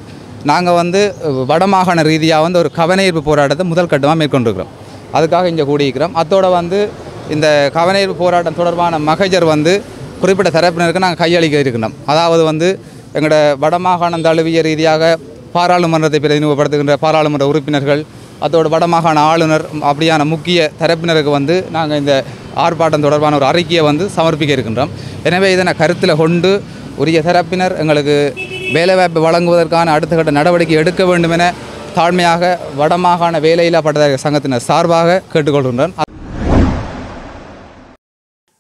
நாங்கள் வந்து வடமாகாண ரீதியாக வந்து ஒரு கவனஈர்ப்பு போராட்டத்தை முதல் கட்டமாக மேற்கொண்டிருக்கிறோம். அதுக்காக இங்கே கூடியிருக்கிறோம். அதோட வந்து இந்த கவனஈர்ப்பு போராட்டம் தொடர்பான மகஜர் வந்து குறிப்பிட்ட தரப்பினருக்கு நாங்கள் கையளிக்க இருக்கிறோம். அதாவது வந்து எங்களோட வடமாகாணம் தழுவிய ரீதியாக பாராளுமன்றத்தை பிரதிநிதிப்படுத்துகின்ற பாராளுமன்ற உறுப்பினர்கள், அதோட வடமாகாண ஆளுநர் அப்படியான முக்கிய தரப்பினருக்கு வந்து நாங்கள் இந்த ஆர்ப்பாட்டம் தொடர்பான ஒரு அறிக்கையை வந்து சமர்ப்பிக்க இருக்கின்றோம். எனவே இதனை கருத்தில் கொண்டு உரிய தரப்பினர் எங்களுக்கு வேலைவாய்ப்பு வழங்குவதற்கான அடுத்த கட்ட நடவடிக்கை எடுக்க வேண்டும் என தாழ்மையாக வடமாகாண வேலையில்லா பட்டதாரிகள் சங்கத்தினர் சார்பாக கேட்டுக்கொள்கின்றோம்.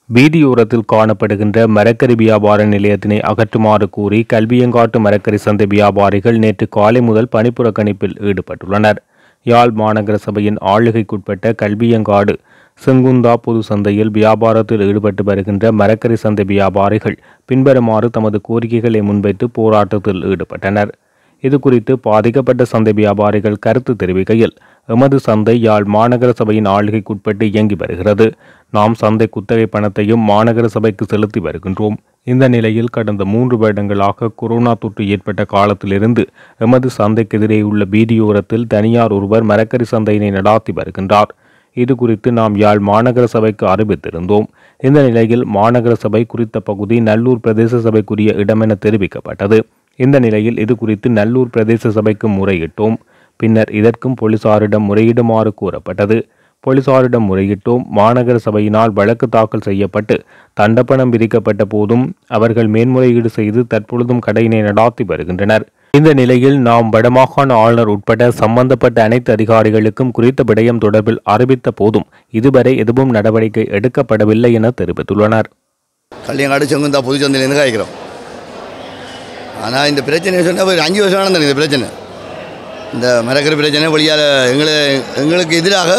வீதியோரத்தில் காணப்படுகின்ற மரக்கறி வியாபார நிலையத்தினை அகற்றுமாறு கூறி கல்வியங்காட்டு மரக்கறி சந்தை வியாபாரிகள் நேற்று காலை முதல் பணிப்புறக்கணிப்பில் ஈடுபட்டுள்ளனர். யாழ் மாநகர சபையின் ஆளுகைக்குட்பட்ட கல்வியங்காடு செங்குந்தா பொது சந்தையில் வியாபாரத்தில் ஈடுபட்டு வருகின்ற மரக்கறி சந்தை வியாபாரிகள் பின்வருமாறு தமது கோரிக்கைகளை முன்வைத்து போராட்டத்தில் ஈடுபட்டனர். இதுகுறித்து பாதிக்கப்பட்ட சந்தை வியாபாரிகள் கருத்து தெரிவிக்கையில், எமது சந்தை யாழ் மாநகர சபையின் ஆளுகைக்குட்பட்டு இயங்கி வருகிறது. நாம் சந்தை குத்தகை பணத்தையும் மாநகர சபைக்கு செலுத்தி வருகின்றோம். இந்த நிலையில் கடந்த 3 வருடங்களாக கொரோனா தொற்று ஏற்பட்ட காலத்திலிருந்து எமது சந்தைக்கு எதிரே உள்ள வீதியோரத்தில் தனியார் ஒருவர் மரக்கறி சந்தையினை நடாத்தி வருகின்றார். இது குறித்து நாம் யாழ் மாநகர சபைக்கு அறிவித்திருந்தோம். இந்த நிலையில் மாநகர சபை குறித்த பகுதி நல்லூர் பிரதேச சபைக்குரிய இடமென தெரிவிக்கப்பட்டது. இந்த நிலையில் இது குறித்து நல்லூர் பிரதேச சபைக்கு முறையிட்டோம். பின்னர் இதற்கும் போலீசாரிடம் முறையிடுமாறு கூறப்பட்டது. போலீசாரிடம் முறையிட்டோம். மாநகர சபையினால் வழக்கு தாக்கல் செய்யப்பட்டு தண்டப்பணம் விதிக்கப்பட்ட போதும் அவர்கள் மேன்முறையீடு செய்து தற்பொழுதும் கடையினை நடாத்தி வருகின்றனர். இந்த நிலையில் நாம் வடமாகாண ஆளுநர் உட்பட சம்பந்தப்பட்ட அனைத்து அதிகாரிகளுக்கும் குறித்த விடயம் தொடர்பில் அறிவித்த போதும் இதுவரை எதுவும் நடவடிக்கை எடுக்கப்படவில்லை என தெரிவித்துள்ளனர். கல்யாங்காடு செங்குந்தா பொது சந்தையிலேருந்து காய்க்கிறோம். ஆனால் இந்த பிரச்சனை சொன்னால் ஒரு 5 வருஷம் நடந்தது. இந்த பிரச்சனை, இந்த மரக்கறி பிரச்சனை வழியால் எங்களுக்கு எதிராக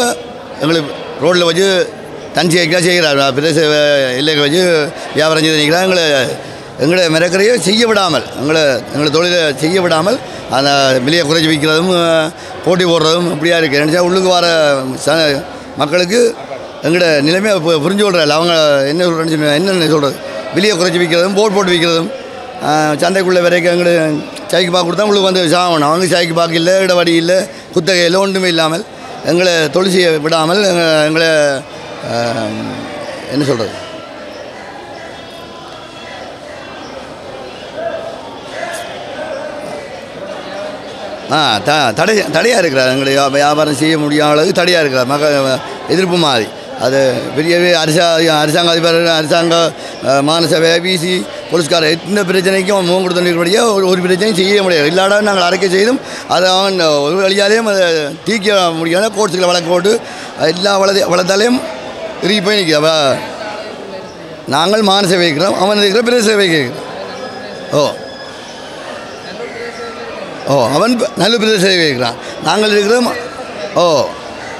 எங்களுக்கு ரோட்டில் வச்சு தனிச்சு வைக்க செய்கிறார். பிரதேச எல்லைகளை வச்சு வியாபாரம் செய்து நிற்கிறார். எங்களை மரக்கறியை செய்ய விடாமல் எங்களை தொழிலை செய்ய விடாமல் அந்த விலையை குறைச்சி விற்கிறதும் போட்டி போடுறதும் இப்படியா இருக்குது. நினச்சா உள்ளுக்கு வர மக்களுக்கு எங்களோட நிலைமையை புரிஞ்சு கொள்கிறாள். அவங்க என்ன சொல்கிறேன்னு என்னென்ன சொல்கிறது, விலையை குறைச்சி விற்கிறதும் போட்டு விற்கிறதும் சந்தைக்குள்ளே வரைக்கும் எங்களுக்கு சைக்கு பாக்கு கொடுத்தா உங்களுக்கு வந்து சாகணும். அவங்க சைக்கு பாக்கு இல்லை, இடவடி இல்லை, குத்தகை இல்லை, ஒன்றுமே இல்லாமல் எங்களை தொழில் செய்ய விடாமல் எங்களை என்ன சொல்கிறது தடையாக இருக்கிறார். எங்களை வியாபாரம் செய்ய முடியாத அளவுக்கு தடையாக இருக்கிறார். மக்கள் எதிர்ப்பு மாதிரி அது பெரியவே அரசாங்க அதிபர், அரசாங்க மாநசபை, பிசி, போலீஸ்கார எந்த பிரச்சனைக்கும் முகம் கொடுத்தபடியே ஒரு பிரச்சனையும் செய்ய முடியாது. இல்லாட நாங்கள் அறிக்கை செய்தும் அதை அவன் ஒரு வழியாலேயும் அதை தீர்க்க முடியாத கோர்ட்ஸுகளை வழக்கு போட்டு எல்லா வளத்தாலையும் இறுகி போய் நிற்கிறோம். நாங்கள் மாநசபை வைக்கிறோம், அவன் இருக்கிற பிரதேச சபை வைக்கிறோம். அவன் நல்ல பிரதேச சபை வைக்கிறான். நாங்கள் இருக்கிறோம்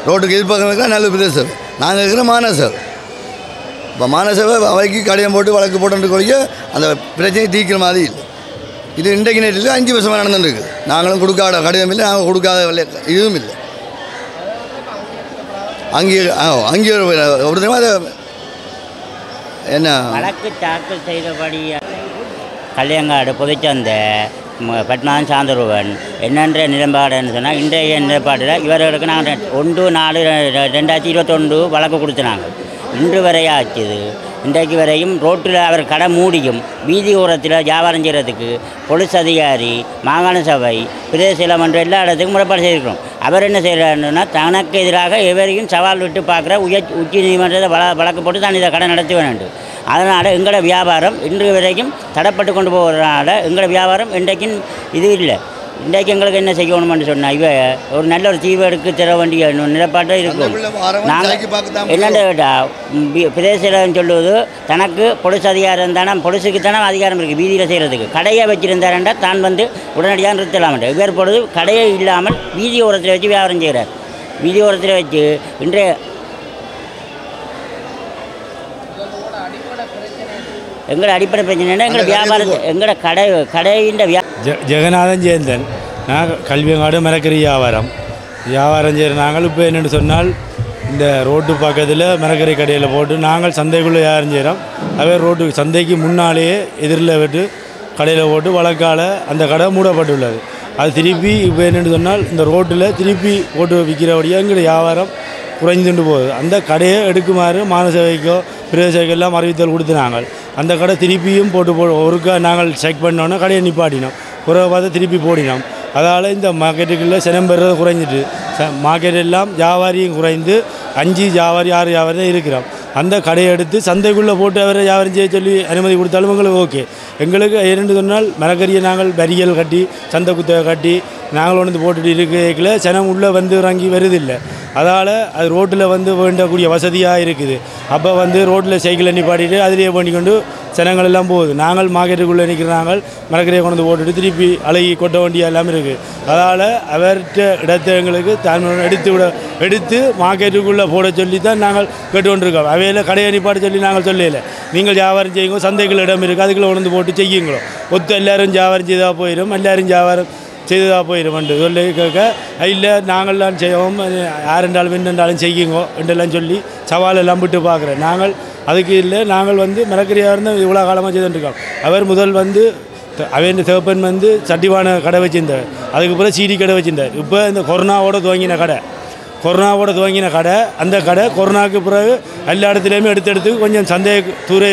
ரோட்டுக்கு எதிர்பார்க்க இருக்கிறோம் நல்ல பிரதேச சபை. நாங்கள் இருக்கிற மாநசபை. இப்போ மாநசபை அவைக்கு கடையம் போட்டு வழக்கு போட்டு கொள்ளிக்க அந்த பிரச்சனையை தீர்க்கிற மாதிரி இல்லை. இது இன்றைக்கு நேரத்தில் 5 வருஷமாக நடந்துருக்கு. நாங்களும் கொடுக்காத கடிதம் இல்லை, நாங்கள் கொடுக்காத இதுவும் இல்லை. அங்கே ஒரு தினமாக அதை என்ன வழக்கு தாக்கல் செய்தபடி கல்யாங்காடு பொதுச்சந்தை பட்னான் சாந்தருவன் என்னென்ற நிலைப்பாடுன்னு சொன்னால் இன்றைய நிலைப்பாட்டில் இவர்களுக்கு நாங்கள் 1/4/2021 வழக்கு கொடுத்துனாங்க. இன்று வரையா ஆச்சுது. இன்றைக்கு வரையும் ரோட்டில் அவர் கடை மூடியும் வீதி ஓரத்தில் வியாபாரம் செய்கிறதுக்கு போலீஸ் அதிகாரி, மாகாண சபை, பிரதேச செயலமன்ற எல்லா இடத்துக்கும் முறைப்பாடு செய்திருக்கிறோம். அவர் என்ன செய்கிறாருன்னா தனக்கு எதிராக எவரையும் சவால் விட்டு பார்க்குற உச்ச நீதிமன்றத்தை வழக்கு போட்டு தான் இதை கடை நடத்தி வேணும். அதனால் எங்களோட வியாபாரம் இன்று வரைக்கும் தடைப்பட்டு கொண்டு போகிறதுனால எங்களோட வியாபாரம் இன்றைக்கும் இது இல்லை. இன்றைக்கு எங்களுக்கு என்ன செய்யணும்னு சொன்னால் இவ ஒரு நல்ல ஒரு தீவு எடுக்க தர வேண்டிய நிலப்பாட்டை இருக்கும். நாங்கள் என்னென்னு கேட்டால் பிரதேசம் சொல்லுவது தனக்கு பொலிஸ் அதிகாரம் தானே, பொலிஸுக்கு தானே அதிகாரம் இருக்குது வீதியில் செய்கிறதுக்கு. கடையை வச்சுருந்தாருண்டா தான் வந்து உடனடியாக நிறுத்தலாமட்ட. இவர் பொழுது கடையே இல்லாமல் வீதி ஓரத்தில் வச்சு வியாபாரம் செய்கிறார். வீதி ஓரத்தில் வச்சு இன்றைய எங்களோட அடிப்படை பிரச்சனை எங்களோட வியாபாரத்தை எங்களோட கடையின் ஜெகநாதன் ஜெயந்தன். நாங்கள் கல்வியங்காடு மரக்கறி வியாபாரம் செய்கிற நாங்கள் இப்போ என்னென்னு சொன்னால் இந்த ரோட்டு பக்கத்தில் மரக்கறி கடையில் போட்டு நாங்கள் சந்தைக்குள்ளே வியாபாரம் செய்கிறோம். அதே ரோட்டு சந்தைக்கு முன்னாலேயே எதிரில் விட்டு கடையில் போட்டு வழக்கால் அந்த கடை மூடப்பட்டுள்ளது. அது திருப்பி இப்போ என்னென்னு சொன்னால் இந்த ரோட்டில் திருப்பி போட்டு விற்கிறபடியாக எங்களுடைய வியாபாரம் குறைஞ்சுட்டு போகுது. அந்த கடையை எடுக்குமாறு மாநசபைக்கோ பிரதேசைக்கோ எல்லாம் அறிவித்தல் கொடுத்து நாங்கள் அந்த கடை திருப்பியும் போட்டு ஒருக்கா நாங்கள் செக் பண்ணோன்னா கடையை நிப்பாட்டினோம். குறைவை பார்த்து திருப்பி போடினோம். அதால் இந்த மார்க்கெட்டுக்குள்ளே சினம் பெறுறது குறைஞ்சிட்டு மார்க்கெட் எல்லாம் வியாபாரியும் குறைந்து 5 வியாபாரி 6 வியாபாரி தான் இருக்கிறோம். அந்த கடையை எடுத்து சந்தைக்குள்ளே போட்டு அவரை வியாபாரம் செய்ய சொல்லி அனுமதி கொடுத்தாலும் எங்களுக்கு ஓகே. எங்களுக்கு 2 சொன்னால் மரக்கறியை நாங்கள் வரிகள் கட்டி சந்தை குத்தகை கட்டி நாங்கள் வந்து போட்டுட்டு இருக்கல சனம் உள்ளே வந்து இறங்கி வருதில்லை. அதால் அது ரோட்டில் வந்து வேண்டக்கூடிய வசதியாக இருக்குது. அப்போ வந்து ரோட்டில் சைக்கிளை நிப்பாட்டிட்டு அதிலேயே பண்ணிக்கொண்டு ஜனங்கள் எல்லாம் போகுது. நாங்கள் மார்க்கெட்டுக்குள்ளே நிற்கிற நாங்கள் மரக்கறியை கொண்டு போட்டுட்டு திருப்பி அழகி கொட்ட வேண்டிய எல்லாமே இருக்குது. அதால் அவர்கிட்ட இடத்தை எங்களுக்கு தான் எடுத்து மார்க்கெட்டுக்குள்ளே போட சொல்லி தான் நாங்கள் கேட்டுக்கொண்டிருக்கோம். அவையில் கடையை நிப்பாட்ட சொல்லி நாங்கள் சொல்லலை. நீங்கள் வியாபாரம் செய்யுங்க, சந்தைக்குள்ள இடம் இருக்குது அதுக்குள்ளே கொண்டு போட்டு செய்யுங்களோ. எல்லோரும் வியாபாரம் செய்ததாக போயிடும், எல்லோரும் வியாபாரம் செய்ததாக போயிடும்ண்டு சொல்லி கேட்க இல்லை நாங்கள்லாம் செய்வோம், யார் என்றாலும் என்னென்றாலும் செய்யுங்கோ என்றெல்லாம் சொல்லி சவாலெல்லாம் விட்டு பார்க்குறேன். நாங்கள் அதுக்கு இல்லை. நாங்கள் வந்து மரக்கறியாக இருந்தால் இவ்வளோ காலமாக செய்துட்டுருக்கோம். அவர் முதல் வந்து அவன் சிவப்பன் வந்து சட்டிவான கடை வச்சுருந்தார். அதுக்கப்புறம் சீடி கடை வச்சுருந்தார். இப்போ இந்த கொரோனாவோட துவங்கின கடை அந்த கடை கொரோனாவுக்கு பிறகு எல்லா இடத்துலையுமே எடுத்து கொஞ்சம் சந்தை தூர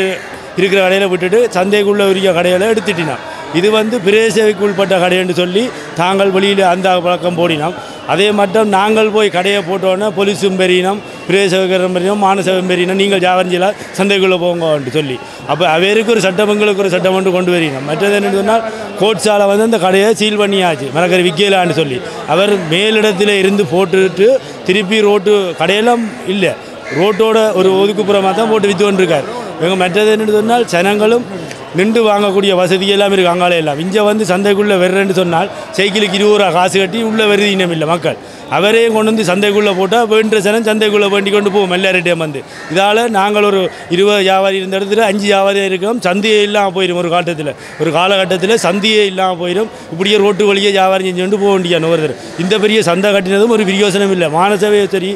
இருக்கிற கடையில் விட்டுட்டு சந்தைக்குள்ளே இருக்கிற கடையில் எடுத்துட்டினான். இது வந்து பிரதேசத்துக்கு உட்பட்ட கடைன்னு சொல்லி தாங்கள் வெளியில் அந்த பழக்கம் போடினோம். அதே மட்டும் நாங்கள் போய் கடையை போட்டோன்னா போலீஸும் பெரியணும், பிரதேசம் பெரியணும், மாநசபம் பெரியணும், நீங்கள் வியாபாரம் செய்யலாம் சந்தைக்குள்ளே போங்கன்னு சொல்லி. அப்போ அவருக்கு ஒரு சட்டம் எங்களுக்கு ஒரு சட்டம் கொண்டு வரணும். மற்றது என்னென்னு சொன்னால் கோட்ஸால் வந்து அந்த கடையை சீல் பண்ணியாச்சு மரக்கறி விற்கலான்னு சொல்லி. அவர் மேலிடத்தில் இருந்து போட்டுட்டு திருப்பி ரோட்டு கடையெல்லாம் இல்லை, ரோட்டோட ஒரு ஒதுக்குப்புறமாக தான் போட்டு விற்று கொண்டிருக்கார். இவங்க மற்றது என்னென்னு சொன்னால் ஜனங்களும் நின்று வாங்கக்கூடிய வசதி எல்லாம் இருக்குது. அங்காலே எல்லாம் இங்கே வந்து சந்தைக்குள்ளே வர்றேன்னு சொன்னால் சைக்கிளுக்கு 20 ரூபா காசு கட்டி உள்ளே வருது இனம் இல்லை மக்கள். அவரையும் கொண்டு வந்து சந்தைக்குள்ளே போட்டால் வேண்ட சனம் சந்தைக்குள்ளே வேண்டி கொண்டு போவோம் எல்லார்டையும் வந்து. இதால் நாங்கள் ஒரு 20 வியாபாரி இருந்த இடத்துல 5 வியாபாரியாக இருக்கிறோம். சந்தையே இல்லாமல் போயிடும். ஒரு காலகட்டத்தில் சந்தையே இல்லாமல் போயிடும். இப்படியே ரோட்டு வழியே வியாபாரம் செஞ்சு கொண்டு போக வேண்டிய ஒருத்தர். இந்த பெரிய சந்தை கட்டினதும் ஒரு பிரயோசனம் இல்லை. மாநசபையை சரி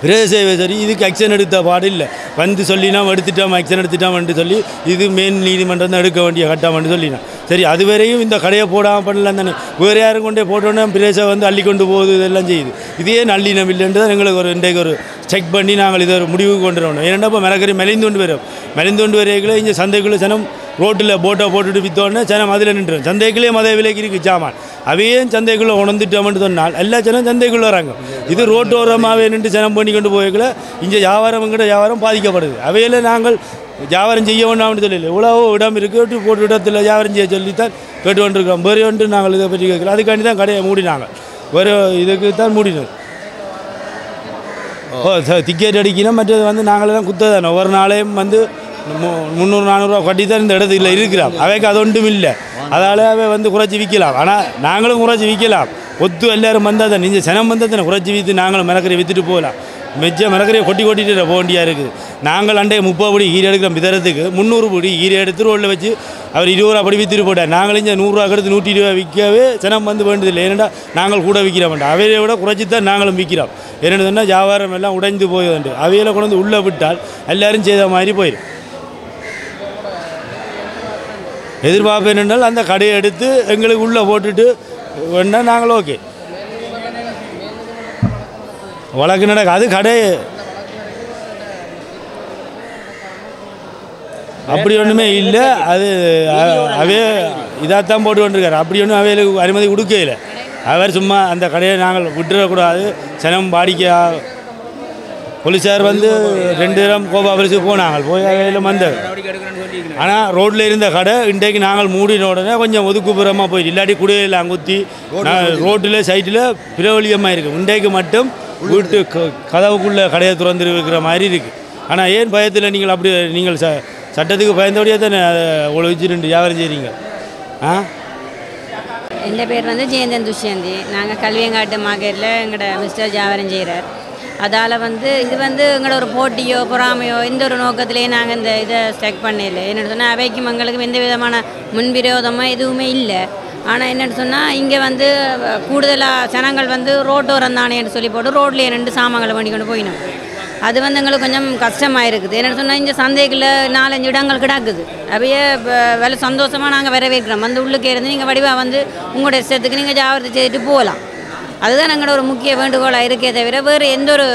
பிரதேச சரி இதுக்கு ஆக்ஷன் எடுத்த பாடு இல்லை. வந்து சொல்லினா எடுத்துட்டோம் ஆக்ஷன் எடுத்துட்டோம்னு சொல்லி இது மெயின் நீதிமன்றம் தான் எடுக்க வேண்டிய கட்டம்னு சொல்லினா சரி. அதுவரையும் இந்த கடையை போடாமல் பண்ணலாம் தானே. வேறு யாரும் கொண்டே போட்டோன்னே பிரதேசம் வந்து அள்ளி கொண்டு போகுது, இதெல்லாம் செய்யுது. இதே நல்லினம் இல்லைன்ட்டு தான் எங்களுக்கு இன்றைக்கு ஒரு செக் பண்ணி நாங்கள் இதை ஒரு முடிவுக்கு கொண்டு வரணும். ஏன்னா இப்போ மரக்கறி மெலிந்து கொண்டு வரைக்குள்ளே இங்கே சந்தைக்குள்ளே சனம் ரோட்டில் போட்டோ போட்டுட்டு விற்றோடனே சனம் அதில் நின்றுடும். சந்தைக்குள்ளேயே மத விலைக்கு இருக்குது சாமான். அவையும் சந்தைக்குள்ளே உணர்ந்துட்டோம்னு சொன்னால் எல்லா சனம் சந்தைக்குள்ளே வராங்க. இது ரோட்டோரமாகவே நின்று சனம் பண்ணி கொண்டு போய்க்குள்ள இங்கே வியாபாரம் பாதிக்கப்படுது. அவையில் நாங்கள் வியாபாரம் செய்ய வேண்டாம்னு சொல்லல. எவ்வளவோ இடம் இருக்குது, போட்டு இடத்துல வியாபாரம் செய்ய சொல்லித்தான் கேட்டு கொண்டிருக்கோம். வேறு ஒன்று நாங்கள் இதை பற்றி கேட்கல. அதுக்காண்டி தான் கடையை மூடினாங்க. வேறு இதுக்கு தான் மூடினோம். டிக்கெட் அடிக்கணும். மற்றது வந்து நாங்களெல்லாம் குத்த தானே ஒவ்வொரு நாளையும் வந்து 300-400 ரூபா கட்டி தான் இந்த இடத்துல இருக்கிறோம். அவைக்கு அது ஒன்றும் இல்லை. அதால் அவை வந்து குறைச்சி விற்கலாம். ஆனால் நாங்களும் குறைச்சி விற்கலாம். எல்லோரும் வந்தால் தான் நீங்கள் சனம் வந்தால் தானே குறைச்சி விற்று நாங்களும் மரக்கறியை விற்றுட்டு போகலாம். மெச்ச மரக்கறியை கொட்டிட்டு போக வேண்டியாக இருக்குது. நாங்கள் அண்டைய 30 படி ஈரை எடுக்கிறோம். விதறதுக்கு 300 படி ஈரை எடுத்து ரோட்டில் வச்சு அவர் 20 ரூபா படி விற்றுட்டு போட்டார். நாங்கள் இங்கே 100 ரூபா எடுத்து 120 ரூபா விற்கவே சனம் வந்து வேண்டியதில்லை. ஏன்னா நாங்கள் கூட விற்கிற மாட்டோம். அவையை விட குறைச்சி தான் நாங்களும் விற்கிறோம். என்னென்னு சொன்னால் வியாபாரம் எல்லாம் உடைந்து போயுது. அவையில் கொண்டு வந்து உள்ளே விட்டால் எல்லோரும் செய்த மாதிரி போயிடும். எதிர்பார்ப்பு என்னென்றால் அந்த கடையை எடுத்து எங்களுக்கு உள்ளே போட்டுட்டு வேணால் நாங்களும் ஓகே வழக்கு நடக்க. அது கடை அப்படி ஒன்றுமே இல்லை. அது அவே இதாகத்தான் போட்டு கொண்டிருக்காரு. அப்படி ஒன்றும் அவைகளுக்கு அனுமதி கொடுக்கல. அவர் சும்மா அந்த கடையை நாங்கள் விட்டுறக்கூடாது, சனம் பாடிக்க போலீஸார் வந்து 2 தரம் கோபா பரிசுக்கு போனாங்க போய் அவையிலும் வந்தது. ஆனால் ரோட்டில் இருந்த கடை இன்றைக்கு நாங்கள் மூடின உடனே கொஞ்சம் ஒதுக்குப்புறமாக போயிட்டு இல்லாட்டி குடியெல்லாம் குத்தி ரோட்டில் சைட்டில் பிரபலியமாக இருக்குது. இன்றைக்கு மட்டும் வீட்டு கதவுக்குள்ளே கடையை திறந்து இருக்கிற மாதிரி இருக்குது. ஆனால் ஏன் பயத்தில் நீங்கள் அப்படி நீங்கள் சட்டத்துக்கு பயந்தபடியே தானே அதை ஒழிச்சிட்டு வியாபாரம் செய்கிறீங்க? என் பேர் வந்து ஜெயந்தன் துஷ்யந்தி. நாங்கள் கல்வியங்காட்டு மார்க்கெட்டில் எங்களோட மிஸ்டர் வியாபாரம் செய்கிறார். அதால் வந்து இது வந்து எங்களோட ஒரு போட்டியோ பொறாமையோ எந்த ஒரு நோக்கத்திலேயே நாங்கள் இந்த இதை ஸ்டெக் பண்ணல. என்னென்னு சொன்னால் அவைக்கும் எங்களுக்கு எந்த விதமான முன்விரோதமாக எதுவுமே இல்லை. ஆனால் என்னென்னு சொன்னால் இங்கே வந்து கூடுதலாக ஜனங்கள் வந்து ரோட்டோரம் தானேன்னு சொல்லி போட்டு ரோட்லேயே 2 சாமான்களை பண்ணி கொண்டு போயினோம். அது வந்து எங்களுக்கு கொஞ்சம் கஷ்டமாக இருக்குது. என்னென்னு சொன்னால் இந்த சந்தைகளில் 4-5 இடங்கள் கிடக்குது. அவையே வேலை சந்தோஷமாக நாங்கள் வரவேற்கிறோம். வந்து உள்ளுக்கே இருந்து நீங்கள் வடிவாக வந்து உங்களோட இஷ்டத்துக்கு நீங்கள் ஜாகிரதை செய்துட்டு போகலாம். அதுதான் எங்களோட ஒரு முக்கிய வேண்டுகோளாக இருக்கே தவிர வேறு எந்த ஒரு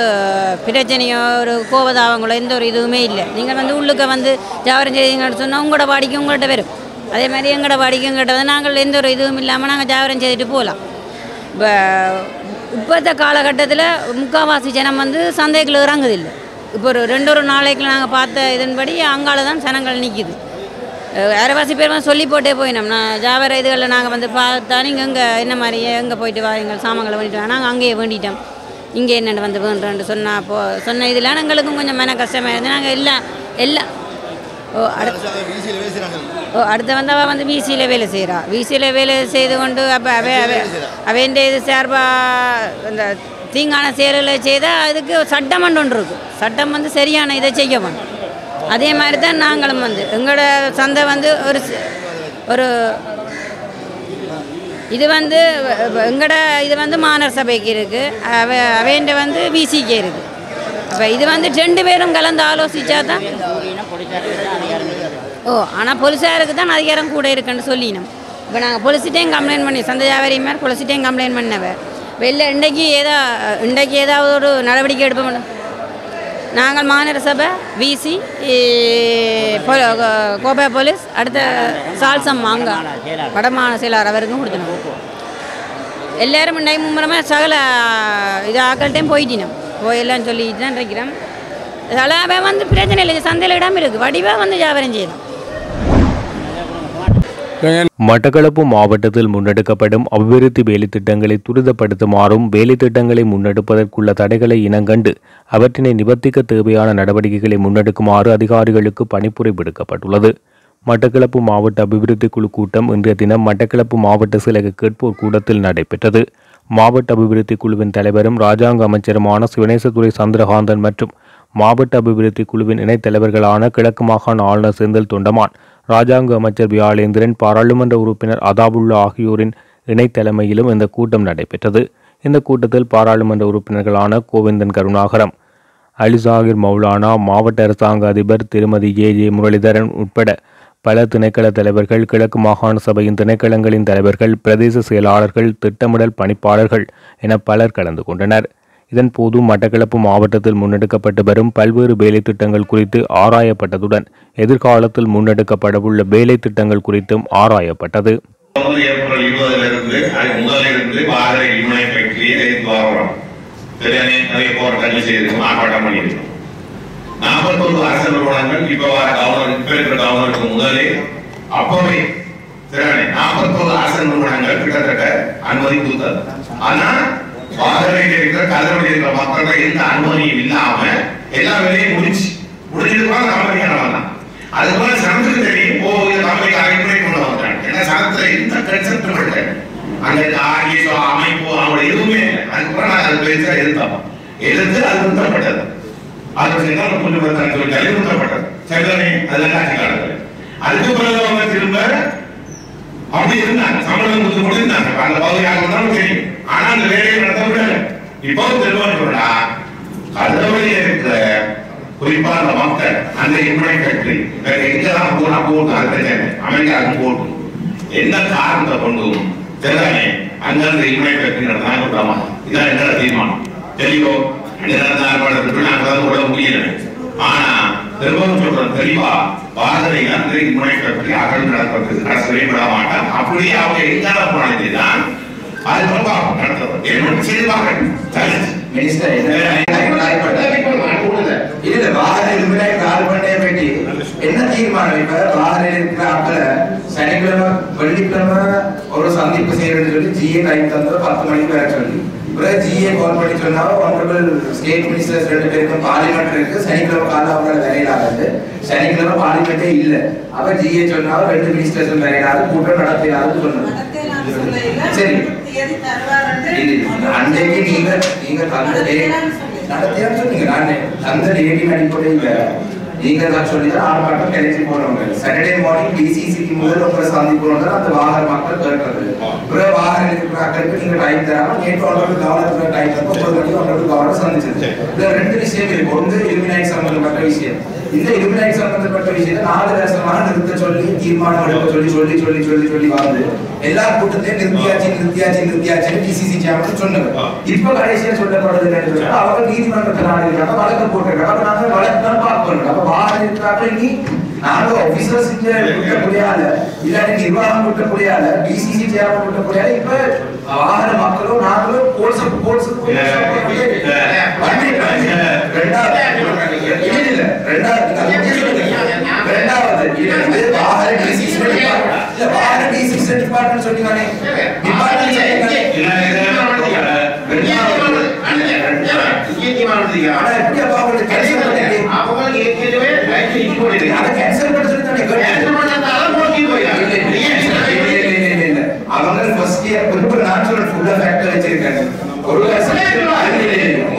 பிரச்சனையோ ஒரு கோபதாபங்களோ எந்த ஒரு இதுவுமே இல்லை. நீங்கள் வந்து உள்ளுக்க வந்து ஜாகிரதை செய்தீங்கன்னு சொன்னால் உங்களோட வாடிக்கை உங்கள்கிட்ட வரும். அதே மாதிரி எங்களோட வாடிக்கை எங்கள்கிட்ட வந்து நாங்கள் எந்த ஒரு இதுவும் இல்லாமல் நாங்கள் ஜாகிரதை செய்துட்டு போகலாம். இப்போத்த காலகட்டத்தில் முக்கால்வாசி ஜனம் வந்து சந்தைக்குள்ள இறங்குதில்லை. இப்போ ஒரு 2 நாளைக்கு நாங்கள் பார்த்த இதன்படி அங்கால தான் ஜனங்கள் நிற்கிது. அரைவாசி பேர் வந்து சொல்லி போட்டே போயினோம். நான் ஜாவர இதுகளில் நாங்கள் வந்து பார்த்தா நீங்கள் எங்கே என்ன மாதிரி எங்கே போயிட்டு வாங்க சாமான்களை வேண்டிட்டு வாங்க நாங்கள் அங்கேயே வேண்டிட்டோம். இங்கே என்னென்னு வந்து வேண்டுறேன்ட்டு சொன்ன இதில் எங்களுக்கும் கொஞ்சம் மன கஷ்டமாக இருந்து நாங்கள் எல்லாம் அடுத்த வந்து அவள் வந்து விசியில் வேலை செய்கிறா. விசியில் வேலை செய்து கொண்டு அப்போ அவைண்ட இது சார்பாக இந்த தீங்கான செயல்களை செய்தால் அதுக்கு சட்டம் ஒன்று இருக்குது. சட்டம் வந்து சரியான இதை செய்ய வேணும். அதே மாதிரி தான் நாங்களும் வந்து எங்களோட சந்தை வந்து ஒரு இது வந்து எங்களோட இது வந்து மாநகர சபைக்கு இருக்குது. அவைண்ட வந்து விசிக்கு இருக்குது. அப்போ இது வந்து 2 பேரும் கலந்து ஆலோசித்தா தான். ஆனால் போலீஸாருக்கு தான் அதிகாரம் கூட இருக்குன்னு சொல்லினோம். இப்போ நாங்கள் போலீஸ்கிட்டையும் கம்ப்ளைண்ட் பண்ணி சந்தை வியாபாரி மாதிரி போலீஸ்கிட்டையும் கம்ப்ளைண்ட் பண்ணவன் வெளில இன்றைக்கு ஏதாவது ஒரு நடவடிக்கை எடுப்போம். நாங்கள் மாநகர சபை விசி கோபா போலீஸ் அடுத்த சால்சம் அங்கே வடமான செயலாளர் அவருக்கும் கொடுத்துனோம். எல்லோரும் இன்றைக்கு மும்முரமாக சகல இது ஆக்கள்கிட்டையும் போயிட்டினோம். போயெல்லாம் சொல்லிட்டு தான் இருக்கிறோம். அதெல்லாம் வந்து பிரச்சனை இல்லை. சந்தையில் இடம் இருக்குது. வடிவாக வந்து வியாபாரம் செய்யணும். மட்டக்களப்பு மாவட்டத்தில் முன்னெடுக்கப்படும் அபிவிருத்தி வேலை திட்டங்களை துரிதப்படுத்துமாறும் வேலை திட்டங்களை முன்னெடுப்பதற்குள்ள தடைகளை இனங்கண்டு அவற்றினை நிவர்த்திக்க தேவையான நடவடிக்கைகளை முன்னெடுக்குமாறு அதிகாரிகளுக்கு பணிப்புரை விடுக்கப்பட்டுள்ளது. மட்டக்களப்பு மாவட்ட அபிவிருத்தி குழு கூட்டம் இன்றைய தினம் மட்டக்களப்பு மாவட்ட சிலக கேட்போர் கூடத்தில் நடைபெற்றது. மாவட்ட அபிவிருத்தி குழுவின் தலைவரும் இராஜாங்க அமைச்சருமான சிவனேசதுரை சந்திரகாந்தன் மற்றும் மாவட்ட அபிவிருத்தி குழுவின் இணைத் தலைவர்களான கிழக்கு மாகாண ஆளுநர் செந்தில் தொண்டமான், இராஜாங்க அமைச்சர் வியாழேந்திரன், பாராளுமன்ற உறுப்பினர் அதாபுல்லா ஆகியோரின் இணைத் தலைமையிலும் இந்த கூட்டம் நடைபெற்றது. இந்த கூட்டத்தில் பாராளுமன்ற உறுப்பினர்களான கோவிந்தன் கருணாகரம், அலிசாகிர் மௌலானா, மாவட்ட அரசாங்க அதிபர் திருமதி ஏ முரளிதரன் உட்பட பல திணைக்கள தலைவர்கள், கிழக்கு மாகாண சபையின் திணைக்களங்களின் தலைவர்கள், பிரதேச செயலாளர்கள், திட்டமிடல் பணிப்பாளர்கள் என பலர் கலந்து கொண்டனர். இதன்போது மட்டக்களப்பு மாவட்டத்தில் முன்னெடுக்கப்பட்டு வரும் பல்வேறு வேலை திட்டங்கள் குறித்து ஆராயப்பட்டதுடன் எதிர்காலத்தில் முன்னெடுக்கப்படவுள்ள வேலை திட்டங்கள் குறித்தும் ஆராயப்பட்டது. ஏப்ரல் 20 அதுக்கு முதலிருந்து பாதரை யூனியன் ஃபேக்டரியை எதிர்த்து வரோம். நிறைய போராட்டங்கள் செய்திருக்கோம், ஆர்ப்பாட்டம் பண்ணியிருக்கோம். 41 அரசு நிறுவனங்கள் இப்ப இருக்கிற கவர்னருக்கு முதலே அப்பவே 41 அரசு நிறுவனங்கள் கிட்டத்தட்ட அனுமதி கொடுத்தது. ஆனா பாதரையில் இருக்கிற கதவடி இருக்கிற மக்கள் எந்த அனுமதியும் இல்லாம எல்லா வேலையும் முடிஞ்சிட்டு கம்பெனிக்கான வந்தான். அதுபோல சனத்துக்கு தெரியும் கம்பெனிக்கு அழைப்புரை கொண்டு வந்தாங்க. ஏன்னா சனத்துல எந்த கன்செப்ட் இல்லை, அங்க ஆர்எஸ்ஓ அமைப்பு அவங்க எதுவுமே இல்லை. அதுக்கப்புறம் நாங்கள் அது பேச எதிர்த்து அது நிறுத்தப்பட்டது. அது நிறுத்தப்பட்டது சரிதானே? அதெல்லாம் ஆட்சி காலத்தில் அதுக்கு பிறகு அவங்க திரும்ப அப்படி இருந்தாங்க, சம்பளம் கொடுத்து கொண்டு இருந்தாங்க. அந்த பகுதியாக இருந்தாலும் தெரியும். ஆனா அந்த வேலையை நடத்த விடல. இப்போ திருவண்ணா கதவழியில் இருக்கிற குறிப்பா அந்த மக்கள் அந்த யூனியன் ஃபேக்டரி எங்கெல்லாம் போனா போட்டு அமெரிக்காவுக்கு போட்டு என்ன காரணத்தை கொண்டும் தெரியாமே அங்கிருந்து யூனியன் ஃபேக்டரி நடந்தாங்க விடாம. இதான் என்னோட தீர்மானம். தெளிவோ நாங்கள் விட முடியல. ஆனா திரும்பவும் சொல்றோம் தெளிவா பாதனைகள் அந்த யூனியன் ஃபேக்டரி அகல் நடத்துறதுக்கு அரசு விட மாட்டாங்க. அப்படியே அவங்க எங்கால போனதுதான் அது நடத்துறது என்னோட செய்வாங்க. மினிஸ்டர் வெள்ளிக்கிழமை ஒரு சந்திப்பு செய்யறதுன்னு சொல்லி ஜிஏ டைம் தந்தது 10 மணிக்கு வர சொல்லி பிறகு ஜிஏ கால் பண்ணி சொன்னா ஆனரபிள் ஸ்டேட் மினிஸ்டர்ஸ் 2 பேருக்கும் பார்லிமெண்ட் இருக்கு, சனிக்கிழமை காலையில் அவங்களால வரையிலாது, சனிக்கிழமை பார்லிமெண்டே இல்லை. அப்ப ஜிஏ சொன்னா 2 மினிஸ்டர்ஸ் வரையிலாது, கூட்டம் நடத்தினாலும் சொன்னாங்க. சரி அன்றைக்கு நீங்க தந்த நடத்தியான்னு சொன்னீங்க. நான் தந்த டேட்டின் அடிப்படையில் நீங்க தான் சொல்லி தான் ஆர்ப்பாட்டம் கிடைச்சி போனவங்க. சாட்டர்டே மார்னிங் டிசிசிக்கு முதல் உங்களை சந்தி போனது அந்த வாகன மக்கள் கேட்கறது. பிறகு வாகன இருக்கிறாக்களுக்கு நீங்க டைம் தராம நேற்று ஒன்றரை கவர்னர் டைம் தரப்போ 9 மணிக்கு ஒன்றரை கவர்னர் சந்திச்சது. இதுல 2 விஷயம் இருக்கு. ஒன்று இலுமினாட்டி சம்பந்தப்பட்ட விஷயம். இந்த இலுமினாட்டி சம்பந்தப்பட்ட விஷயத்தை 4 வருஷமாக நிறுத்த சொல்லி தீர்மானம் எடுக்க சொல்லி சொல்லி சொல்லி சொல்லி சொல்லி வந்து எல்லா கூட்டத்தையும் நிறுத்தியாச்சு டிசிசி சேர்மன் சொன்னது. இப்ப கடைசியா சொல்லப்படுறது என்னன்னு அவங்க நீதிமன்றத்தில் நாடுகிறாங்க, வழக்கு போட்டிருக்காங்க. நாங்க வழக்கு தான் பார்க்கணும். அப்ப வாகனம் இருக்கிறாங்க நீ நாங்க ஆபீசர்ஸ் கொடுக்க முடியாது, இல்லாட்டி நிர்வாகம் கொடுக்க முடியாது, டிசிசி சேர்மன் கொடுக்க முடியாது. இப்ப வாகன மக்களும் நாங்களும்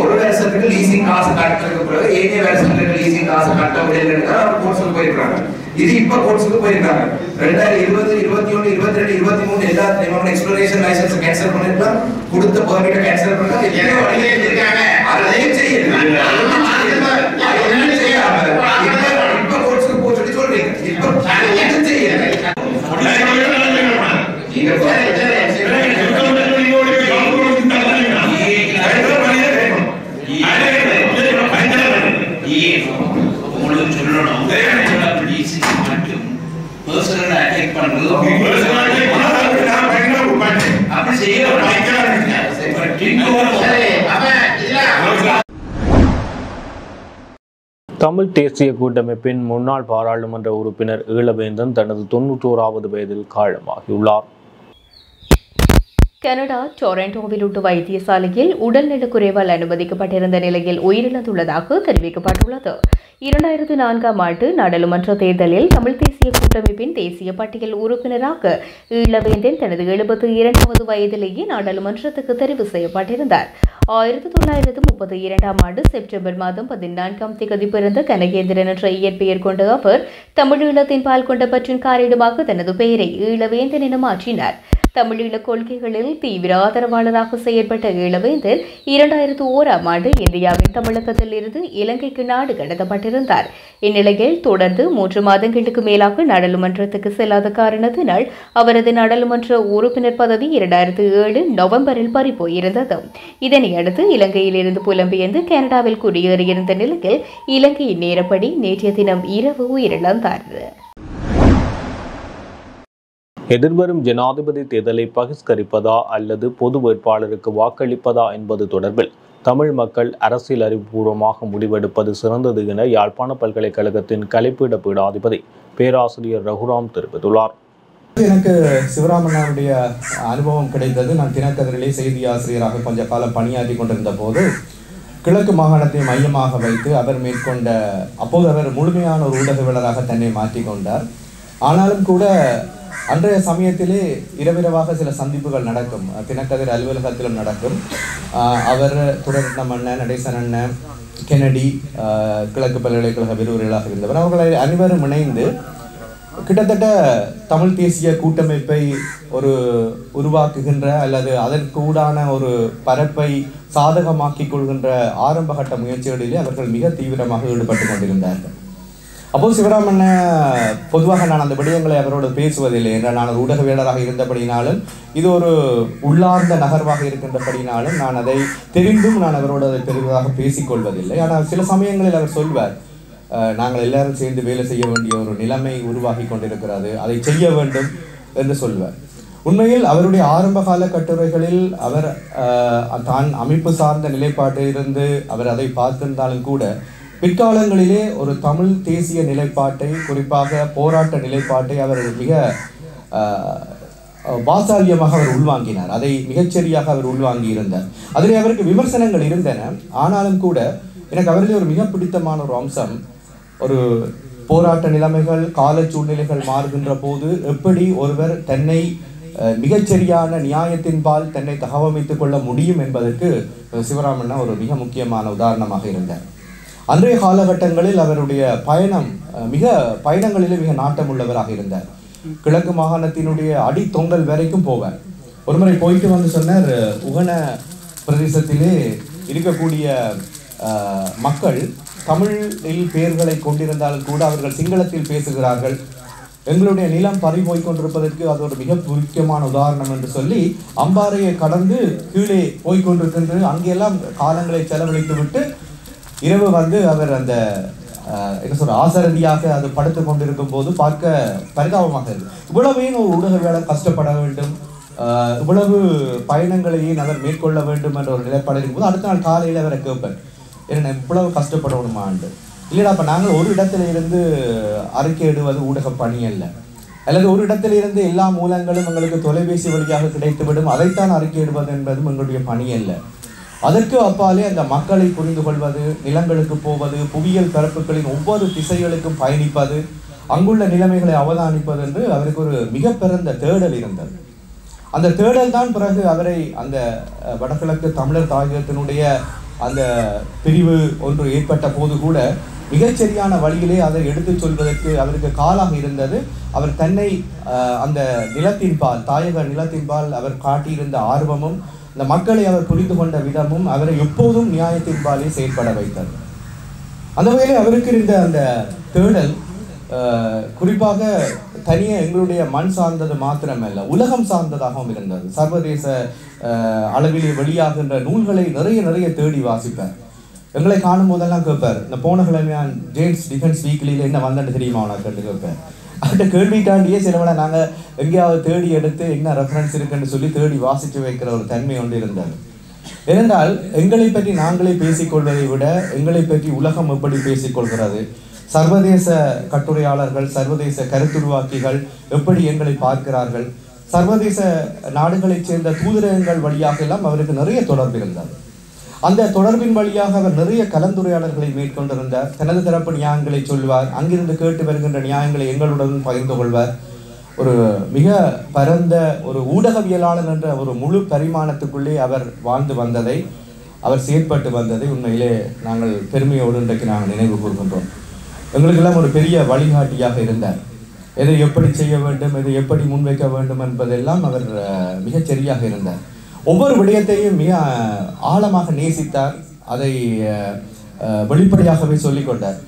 ஒரு வருஷத்துக்கு லீசிங் காசு கட்டுறதுக்கு பிறகு ஏழே வருஷத்துக்கு லீசிங் காசு கட்ட முடியல கோர்ட்ஸுக்கு போயிருக்காங்க. இது இப்ப கோர்ட்ஸுக்கு போயிருக்காங்க. 2020, 21, 22, 23 எல்லாத்தையும் எக்ஸ்ப்ளோரேஷன் லைசன்ஸ் கேன்சல் பண்ணிருக்கலாம், கொடுத்த பெர்மிட்டை கேன்சல் பண்ணிருக்காங்க. அதையும் செய்யல, இப்ப கோர்ட்ஸுக்கு போக சொல்லி சொல்றீங்க. இப்ப செய்யல தமிழ் தேசிய கூட்டமைப்பின் முன்னாள் பாராளுமன்ற உறுப்பினர் ஈழவேந்தன் தனது 91வது வயதில் காலமாகியுள்ளார். கனடா டொரண்டோவில் உள்ள வைத்தியசாலையில் உடல்நலக்குறைவால் அனுமதிக்கப்பட்டிருந்த நிலையில் உயிரிழந்துள்ளதாக தெரிவிக்கப்பட்டுள்ளது. 2004ஆம் ஆண்டு நாடாளுமன்ற தேர்தலில் தமிழ் தேசிய கூட்டமைப்பின் தேசிய பட்டியல் உறுப்பினராக ஈழவேந்தன் தனது 72வது வயதிலேயே நாடாளுமன்றத்துக்கு தெரிவு செய்யப்பட்டிருந்தார். 1932ஆம் ஆண்டு செப்டம்பர் மாதம் 14ஆம் தேதி பிறந்த கனகேந்திரன் என்ற இயற்பெயர் கொண்ட அவர் தமிழீழத்தின் பால் கொண்ட பற்றின் காரணமாக தனது பெயரை ஈழவேந்தன் என மாற்றினார். தமிழீழ கொள்கைகளில் தீவிர ஆதரவாளராக செயற்பட்ட ஈழவேந்தன் 2001ஆம் ஆண்டு இந்தியாவின் தமிழகத்தில் இருந்து இலங்கைக்கு நாடு கடத்தப்பட்டிருந்தார். இந்நிலையில் தொடர்ந்து 3 மாதங்களுக்கு மேலாக நாடாளுமன்றத்துக்கு செல்லாத காரணத்தினால் அவரது நாடாளுமன்ற உறுப்பினர் பதவி 2007 நவம்பரில் பறிபோயிருந்தது. இதனையடுத்து இலங்கையில் இருந்து புலம்பெயர்ந்து கனடாவில் குடியேறியிருந்த நிலையில் இலங்கையின் நேரப்படி நேற்றைய தினம் இரவு உயிரிழந்தார். எதிர்வரும் ஜனாதிபதி தேர்தலை பகிஷ்கரிப்பதா அல்லது பொது வேட்பாளருக்கு வாக்களிப்பதா என்பது தொடர்பில் தமிழ் மக்கள் அரசியல் அறிவுபூர்வமாக முடிவெடுப்பது சிறந்தது என யாழ்ப்பாண பல்கலைக்கழகத்தின் கலைப்பீட பீடாதிபதி பேராசிரியர் ரகுராம் தெரிவித்துள்ளார். எனக்கு சிவராமண்ணாவுடைய அனுபவம் கிடைத்தது. நான் தினக்கதிரிலே செய்தி ஆசிரியராக கொஞ்ச காலம் பணியாற்றி கொண்டிருந்த போது கிழக்கு மாகாணத்தை மையமாக வைத்து அவர் மேற்கொண்ட அப்போது அவர் முழுமையான ஒரு ஊடகவியலராக தன்னை மாற்றிக்கொண்டார். ஆனாலும் கூட அன்றைய சமயத்திலே இரவிரவாக சில சந்திப்புகள் நடக்கும், தினக்கதிர் அலுவலகத்திலும் நடக்கும். அவர் துரரட்னம் அண்ணன், நடேசன் அண்ணன், கெனடி, கிழக்கு பல்கலைக்கழக விரிவுரைகளாக இருந்தவர். அவர்களை அனைவரும் இணைந்து கிட்டத்தட்ட தமிழ் தேசிய கூட்டமைப்பை ஒரு உருவாக்குகின்ற அல்லது அதற்கு ஊடான ஒரு பரப்பை சாதகமாக்கிக் கொள்கின்ற ஆரம்பகட்ட முயற்சிகளிலே அவர்கள் மிக தீவிரமாக ஈடுபட்டு கொண்டிருந்தார்கள். அப்போது சிவராமண்ண பொதுவாக நான் அந்த விடயங்களை அவரோடு பேசுவதில்லை என்றால் நான் ஒரு ஊடகவியலராக இருந்தபடினாலும் இது ஒரு உள்ளார்ந்த நகர்வாக இருக்கின்றபடினாலும் நான் அதை தெரிந்தும் நான் அவரோடு அதை பெரிதாக பேசிக்கொள்வதில்லை. ஆனால் சில சமயங்களில் அவர் சொல்வார், நாங்கள் எல்லாரும் சேர்ந்து வேலை செய்ய வேண்டிய ஒரு நிலைமை உருவாகி கொண்டிருக்கிறது, அதை செய்ய வேண்டும் என்று சொல்வார். உண்மையில் அவருடைய ஆரம்ப கால கட்டுரைகளில் அவர் தான் அமைப்பு சார்ந்த நிலைப்பாட்டிலிருந்து அவர் அதை பார்த்திருந்தாலும் கூட பிற்காலங்களிலே ஒரு தமிழ் தேசிய நிலைப்பாட்டை, குறிப்பாக போராட்ட நிலைப்பாட்டை அவர் மிக வாசாலியமாக அவர் உள்வாங்கினார். அதை மிகச்சரியாக அவர் உள்வாங்கி இருந்தார். அதில் அவருக்கு விமர்சனங்கள் இருந்தன. ஆனாலும் கூட எனக்கு அவரில் ஒரு மிக பிடித்தமான ஒரு அம்சம், ஒரு போராட்ட நிலைமைகள் கால சூழ்நிலைகள் மாறுகின்ற போது எப்படி ஒருவர் தன்னை மிகச்சரியான நியாயத்தின்பால் தன்னை தகவமைத்துக் கொள்ள முடியும் என்பதற்கு சிவராமண்ணா ஒரு மிக முக்கியமான உதாரணமாக இருந்தார். அன்றைய காலகட்டங்களில் அவருடைய பயணங்களிலே மிக நாட்டம் உள்ளவராக இருந்தார். கிழக்கு மாகாணத்தினுடைய அடித்தொங்கல் வரைக்கும் போவார். ஒருமுறை போயிட்டு வந்து சொன்னார், உகன பிரதேசத்திலே இருக்கக்கூடிய மக்கள் தமிழில் பெயர்களை கொண்டிருந்தாலும் கூட அவர்கள் சிங்களத்தில் பேசுகிறார்கள். எங்களுடைய நிலம் பறி போய்கொண்டிருப்பதற்கு அது ஒரு மிக முக்கியமான உதாரணம் என்று சொல்லி அம்பாறையை கடந்து கீழே போய்கொண்டிருக்கின்ற அங்கெல்லாம் காலங்களை செலவழித்து விட்டு இரவு வந்து அவர் அந்த ஆசரதியாக அது படுத்து கொண்டிருக்கும் போது பார்க்க பரிதாபமாக இருக்கு. இவ்வளவையும் ஒரு ஊடகவியலாளர் கஷ்டப்பட வேண்டும், இவ்வளவு பயணங்களையும் அவர் மேற்கொள்ள வேண்டும் என்ற ஒரு நிலைப்பாடு இருக்கும்போது அடுத்த நாள் காலையில் அவரை கேட்பேன், என்ன இவ்வளவு கஷ்டப்படணுமாண்டு. இல்லைடா, அப்போ நாங்கள் ஒரு இடத்துல இருந்து அறிக்கையிடுவது ஊடக பணி அல்ல, அல்லது ஒரு இடத்துல இருந்து எல்லா மூலங்களும் எங்களுக்கு தொலைபேசி வழியாக கிடைத்துவிடும், அதைத்தான் அறிக்கையிடுவது என்பதும் எங்களுடைய பணி அல்ல. அதற்கு அப்பாலே அந்த மக்களை புரிந்து கொள்வது, நிலங்களுக்கு போவது, புவியியல் பரப்புகளின் ஒவ்வொரு திசைகளுக்கும் பயணிப்பது, அங்குள்ள நிலைமைகளை அவதானிப்பது என்று அவருக்கு ஒரு மிக பிறந்த தேடல் இருந்தது. அந்த தேடல் தான் பிறகு அவரை அந்த வடகிழக்கு தமிழர் தாயகத்தினுடைய அந்த பிரிவு ஒன்று ஏற்பட்ட போது கூட மிகச்சரியான வழியிலே அதை எடுத்துச் சொல்வதற்கு அவருக்கு காலாக இருந்தது. அவர் தன்னை அந்த நிலத்தின்பால், தாயக நிலத்தின்பால் அவர் காட்டியிருந்த ஆர்வமும், இந்த மக்களை அவர் புரிந்து கொண்ட விதமும் அவரை எப்போதும் நியாயத்தின்பாலே செயற்பட வைத்தது. அந்த வகையில் அவருக்கு இருந்த அந்த தேடல் குறிப்பாக தனியே எங்களுடைய மண் சார்ந்தது மாத்திரமல்ல, உலகம் சார்ந்ததாகவும் இருந்தது. சர்வதேச அளவிலே வெளியாகின்ற நூல்களை நிறைய தேடி வாசிப்பார். எங்களை காணும் போதெல்லாம் கேட்பார், இந்த போன கிழமை நான் ஜேம்ஸ் டிஃபென்ஸ் வீக்லியில் என்ன வந்தேன்னு தெரியுமா உனக்கு கேட்பேன். அந்த கேள்விக்காண்டியே சிலவனை நாங்கள் எங்கேயாவது தேடி எடுத்து என்ன ரெஃபரன்ஸ் இருக்குன்னு சொல்லி தேடி வாசித்து வைக்கிற ஒரு தன்மை ஒன்று இருந்தது. ஏனென்றால் எங்களை பற்றி நாங்களே பேசிக்கொள்வதை விட எங்களை பற்றி உலகம் எப்படி பேசிக்கொள்கிறது, சர்வதேச கட்டுரையாளர்கள், சர்வதேச கருத்துருவாக்கிகள் எப்படி எங்களை பார்க்கிறார்கள், சர்வதேச நாடுகளைச் சேர்ந்த தூதரகங்கள் வழியாக எல்லாம் அவருக்கு நிறைய தொடர்பு இருந்தது. அந்த தொடர்பின் வழியாக அவர் நிறைய கலந்துரையாடல்களை மேற்கொண்டிருந்தார். தனது தரப்பு நியாயங்களை சொல்வார், அங்கிருந்து கேட்டு வருகின்ற நியாயங்களை எங்களுடன் பகிர்ந்து கொள்வார். ஒரு மிக பரந்த ஒரு ஊடகவியலாளர் என்ற ஒரு முழு பரிமாணத்துக்குள்ளே அவர் வாழ்ந்து வந்ததை, அவர் செயற்பட்டு வந்ததை உண்மையிலே நாங்கள் பெருமையோடு இன்றைக்கு நாங்கள் நினைவு கூறுகின்றோம். எங்களுக்கெல்லாம் ஒரு பெரிய வழிகாட்டியாக இருந்தார். எதை எப்படி செய்ய வேண்டும், எதை எப்படி முன்வைக்க வேண்டும் என்பதெல்லாம் அவர் மிகச் சரியாக இருந்தார். ஒவ்வொரு விடயத்தையும் மிக ஆழமாக நேசித்தார், அதை வெளிப்படையாகவே சொல்லிக்கொண்டார்.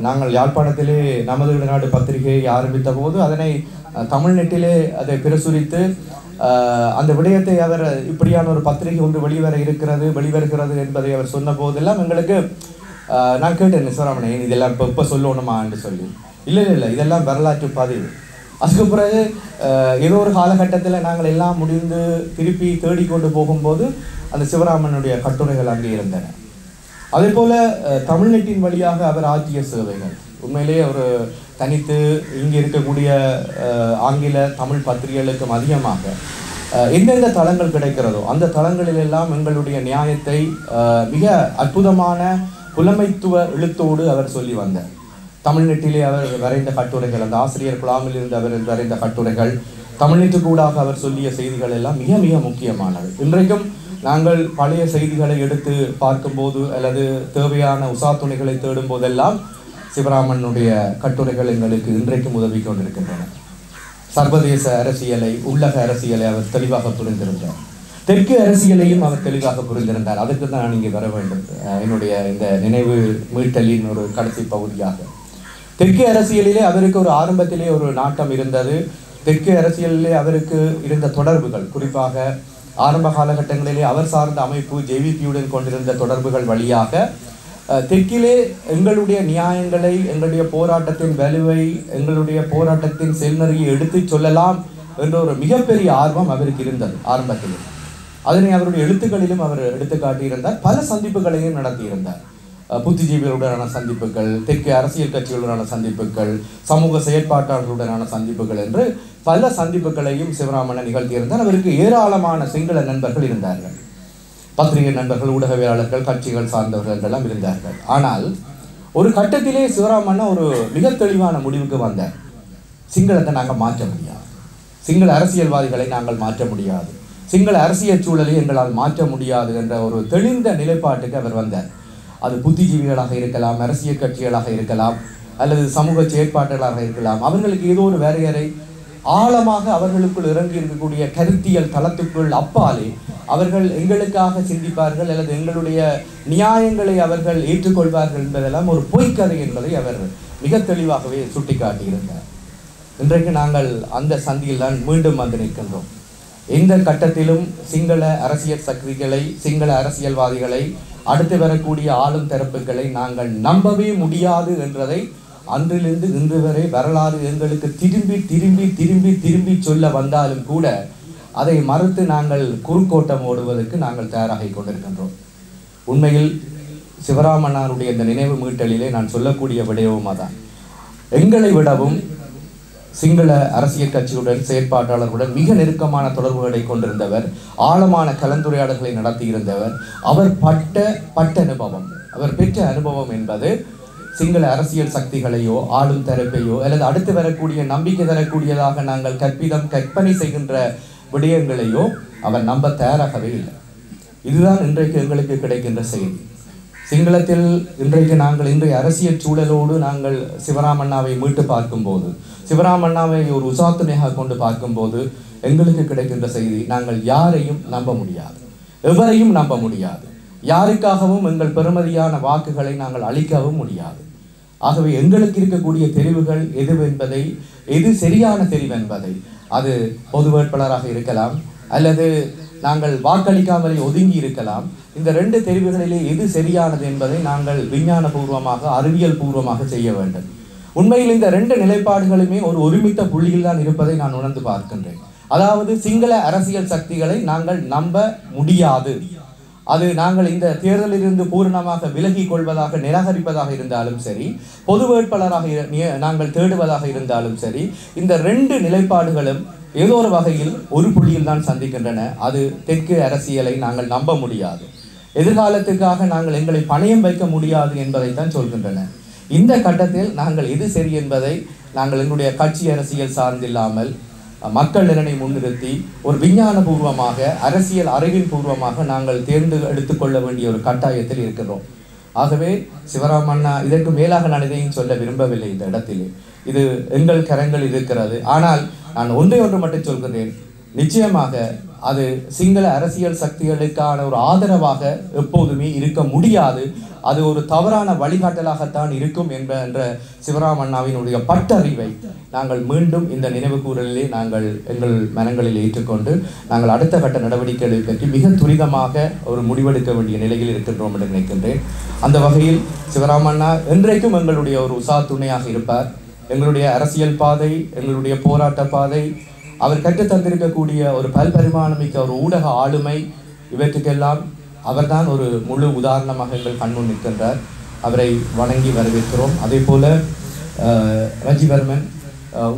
நாங்கள் யாழ்ப்பாணத்திலே நமது நாடு பத்திரிகையை ஆரம்பித்த போது அதனை தமிழ்நெட்டிலே அதை பிரசுரித்து அந்த விடயத்தை அவர் இப்படியான ஒரு பத்திரிகை ஒன்று வெளிவருகிறது என்பதை அவர் சொன்ன போதெல்லாம் எங்களுக்கு நான் கேட்டேன், சிவராமன் இதெல்லாம் இப்போ சொல்லணுமா என்று சொல்லி. இல்லை இதெல்லாம் வரலாற்று பதிவு. அதுக்கு பிறகு ஏதோ ஒரு காலகட்டத்தில் நாங்கள் எல்லாம் முடிந்து திருப்பி தேடிக்கொண்டு போகும்போது அந்த சிவராமனுடைய கட்டுரைகள் அங்கே இருந்தன. அதே போல் தமிழ்நெட்டின் வழியாக அவர் ஆற்றிய சேவைகள் உண்மையிலேயே ஒரு தனித்து இங்கே இருக்கக்கூடிய ஆங்கில தமிழ் பத்திரிகைகளுக்கும் அதிகமாக எந்தெந்த தளங்கள் கிடைக்கிறதோ அந்த தளங்களிலெல்லாம் எங்களுடைய நியாயத்தை மிக அற்புதமான புலமைத்துவ எழுத்தோடு அவர் சொல்லி வந்தார். தமிழ்நெட்டிலே அவர் வரைந்த கட்டுரைகள், அந்த ஆசிரியர் குழாமில் இருந்து அவர் வரைந்த கட்டுரைகள், தமிழ்நெட்டுக்கூடாக அவர் சொல்லிய செய்திகள் எல்லாம் மிக மிக முக்கியமானது. இன்றைக்கும் நாங்கள் பழைய செய்திகளை எடுத்து பார்க்கும்போது அல்லது தேவையான உசாத்துணைகளை தேடும் போதெல்லாம் சிவராமனுடைய கட்டுரைகள் எங்களுக்கு இன்றைக்கும் உதவி கொண்டிருக்கின்றன. சர்வதேச அரசியலை, உள்ளக அரசியலை அவர் தெளிவாக புரிந்திருந்தார். தெற்கு அரசியலையும் அவர் தெளிவாக புரிந்திருந்தார். அதுக்கு தான் நான் இங்கே வர வேண்டும், என்னுடைய இந்த நினைவு மீட்டலின் ஒரு கடைசி பகுதியாக. தெற்கு அரசியலிலே அவருக்கு ஒரு ஆரம்பத்திலே ஒரு நாட்டம் இருந்தது. தெற்கு அரசியலிலே அவருக்கு இருந்த தொடர்புகள், குறிப்பாக ஆரம்ப காலகட்டங்களிலே அவர் சார்ந்த அமைப்பு ஜேவிபியுடன் கொண்டிருந்த தொடர்புகள் வழியாக தெற்கிலே எங்களுடைய நியாயங்களை, எங்களுடைய போராட்டத்தின் வலுவை, எங்களுடைய போராட்டத்தின் செல்நெறியை எடுத்துச் சொல்லலாம் என்ற ஒரு மிகப்பெரிய ஆர்வம் அவருக்கு இருந்தது ஆரம்பத்திலே. அதனை அவருடைய எழுத்துக்களிலும் அவர் எடுத்து காட்டியிருந்தார். பல சந்திப்புகளையும் நடத்தியிருந்தார். புத்திஜீவிகளுடனான சந்திப்புகள், தெற்கு அரசியல் கட்சிகளுடனான சந்திப்புகள், சமூக செயற்பாட்டாளர்களுடனான சந்திப்புகள் என்று பல சந்திப்புகளையும் சிவராமண்ணா நிகழ்த்தியிருந்தார். அவருக்கு ஏராளமான சிங்கள நண்பர்கள் இருந்தார்கள், பத்திரிகை நண்பர்கள், ஊடகவியலாளர்கள், கட்சிகள் சார்ந்தவர்கள் எல்லாம் இருந்தார்கள். ஆனால் ஒரு கட்டத்திலே சிவராமண்ணா ஒரு மிக தெளிவான முடிவுக்கு வந்தார். சிங்களத்தை நாங்கள் மாற்ற முடியாது, சிங்கள அரசியல்வாதிகளை நாங்கள் மாற்ற முடியாது, சிங்கள அரசியல் சூழலை எங்களால் மாற்ற முடியாது என்ற ஒரு தெளிந்த நிலைப்பாட்டுக்கு அவர் வந்தார். அது புத்திஜீவிகளாக இருக்கலாம், அரசியல் கட்சிகளாக இருக்கலாம், அல்லது சமூக செயற்பாட்டாளராக இருக்கலாம். அவர்களுக்கு ஏதோ ஒரு வரையறை, ஆழமாக அவர்களுக்குள் இறங்கி இருக்கக்கூடிய கருத்தியல் தளத்துக்குள் அப்பாலே அவர்கள் எங்களுக்காக சிந்திப்பார்கள் அல்லது எங்களுடைய நியாயங்களை அவர்கள் ஏற்றுக்கொள்வார்கள் என்பதெல்லாம் ஒரு பொய்க்கதை என்பதை அவர் மிக தெளிவாகவே சுட்டிக்காட்டியிருந்தார். இன்றைக்கு நாங்கள் அந்த சந்தியில் தான் மீண்டும் வந்து நிற்கின்றோம். எந்த கட்டத்திலும் சிங்கள அரசியல் சக்திகளை, சிங்கள அரசியல்வாதிகளை, அடுத்து வரக்கூடிய ஆளும் தரப்புகளை நாங்கள் நம்பவே முடியாது என்றதை அன்றிலிருந்து இன்று வரை வரலாறு எங்களுக்கு திரும்பி திரும்பி திரும்பி திரும்பி சொல்ல வந்தாலும் கூட அதை மறுத்து நாங்கள் குறுக்கோட்டம் ஓடுவதற்கு நாங்கள் தயாராகி கொண்டிருக்கின்றோம். உண்மையில் சிவராமண்ணாருடைய இந்த நினைவு மீட்டலிலே நான் சொல்லக்கூடிய விடயவும் அதான். எங்களை விடவும் சிங்கள அரசியல் கட்சியுடன், செயற்பாட்டாளர்களுடன் மிக நெருக்கமான தொடர்புகளை கொண்டிருந்தவர், ஆழமான கலந்துரையாடல்களை நடத்தியிருந்தவர். அவர் பட்ட அனுபவம், அவர் பெற்ற அனுபவம் என்பது சிங்கள அரசியல் சக்திகளையோ ஆளும் தரப்பையோ அல்லது அடுத்து வரக்கூடிய நம்பிக்கை தரக்கூடியதாக நாங்கள் கற்பனை செய்கின்ற விடயங்களையோ அவர் நம்ப தயாராகவே இல்லை. இதுதான் இன்றைக்கு எங்களுக்கு கிடைக்கின்ற செய்தி. சிங்களத்தில் இன்றைக்கு நாங்கள் இன்றைய அரசியல் சூழலோடு நாங்கள் சிவராமண்ணாவை மீட்டு பார்க்கும்போது, சிவராமண்ணாவை ஒரு உசாத்துணையாக கொண்டு பார்க்கும்போது எங்களுக்கு கிடைக்கின்ற செய்தி, நாங்கள் யாரையும் நம்ப முடியாது, எவரையும் நம்ப முடியாது, யாருக்காகவும் எங்கள் பெருமதியான வாக்குகளை நாங்கள் அளிக்கவும் முடியாது. ஆகவே எங்களுக்கு இருக்கக்கூடிய தெரிவுகள் எதுவென்பதை, எது சரியான தெரிவு என்பதை, அது பொது வேட்பாளராக இருக்கலாம் அல்லது நாங்கள் வாக்களிக்காமலே ஒதுங்கி இருக்கலாம், இந்த ரெண்டு தெரிவுகளிலே எது சரியானது என்பதை நாங்கள் விஞ்ஞானபூர்வமாக, அறிவியல் பூர்வமாக செய்ய வேண்டும். உண்மையில் இந்த ரெண்டு நிலைப்பாடுகளுமே ஒரு ஒருமித்த புள்ளியில் தான் இருப்பதை நான் உணர்ந்து பார்க்கின்றேன். அதாவது சிங்கள அரசியல் சக்திகளை நாங்கள் நம்ப முடியாது. அது நாங்கள் இந்த தேர்தலிலிருந்து பூரணமாக விலகி கொள்வதாக, நிராகரிப்பதாக இருந்தாலும் சரி, பொது வேட்பாளராக நாங்கள் தேடுவதாக இருந்தாலும் சரி, இந்த ரெண்டு நிலைப்பாடுகளும் ஏதோ ஒரு வகையில் ஒரு புள்ளியில் தான் சந்திக்கின்றன. அது தெற்கு அரசியலை நாங்கள் நம்ப முடியாது, எதிர்காலத்துக்காக நாங்கள் எங்களை பணயம் வைக்க முடியாது என்பதைத்தான் சொல்கின்றன. இந்த கட்டத்தில் நாங்கள் எது சரி என்பதை நாங்கள் எங்களுடைய கட்சி அரசியல் சார்ந்தில்லாமல் மக்கள் நலனை முன்னிறுத்தி ஒரு விஞ்ஞானபூர்வமாக, அரசியல் அறிவின் பூர்வமாக நாங்கள் தேர்ந்து எடுத்துக்கொள்ள வேண்டிய ஒரு கட்டாயத்தில் இருக்கிறோம். ஆகவே சிவராமண்ணா, இதற்கு மேலாக நான் இதையும் சொல்ல விரும்பவில்லை இந்த இடத்திலே. இது எங்கள் கரங்கள் இருக்கிறது. ஆனால் நான் ஒன்றை மட்டும் சொல்கிறேன், நிச்சயமாக அது சிங்கள அரசியல் சக்திகளுக்கான ஒரு ஆதரவாக எப்போதுமே இருக்க முடியாது. அது ஒரு தவறான வழிகாட்டலாகத்தான் இருக்கும் என்ற சிவராமண்ணாவினுடைய பட்டறிவை நாங்கள் மீண்டும் இந்த நினைவு கூறலிலே நாங்கள் எங்கள் மனங்களில் ஏற்றுக்கொண்டு நாங்கள் அடுத்த கட்ட நடவடிக்கைகளை பற்றி மிக துரிதமாக ஒரு முடிவெடுக்க வேண்டிய நிலையில் இருக்கின்றோம் என்று நினைக்கின்றேன். அந்த வகையில் சிவராமண்ணா என்றைக்கும் எங்களுடைய ஒரு துணையாக இருப்பார். எங்களுடைய அரசியல் பாதை, எங்களுடைய போராட்ட பாதை, அவர் கற்றுத்தந்திருக்கக்கூடிய ஒரு பல்பரிமாணமிக்க ஒரு ஊடக ஆளுமை, இவற்றுக்கெல்லாம் அவர்தான் ஒரு முழு உதாரணமாக எங்கள் கண்முன் நிற்கின்றார். அவரை வணங்கி வரவேற்கிறோம். அதே போல ரஜிவர்மன்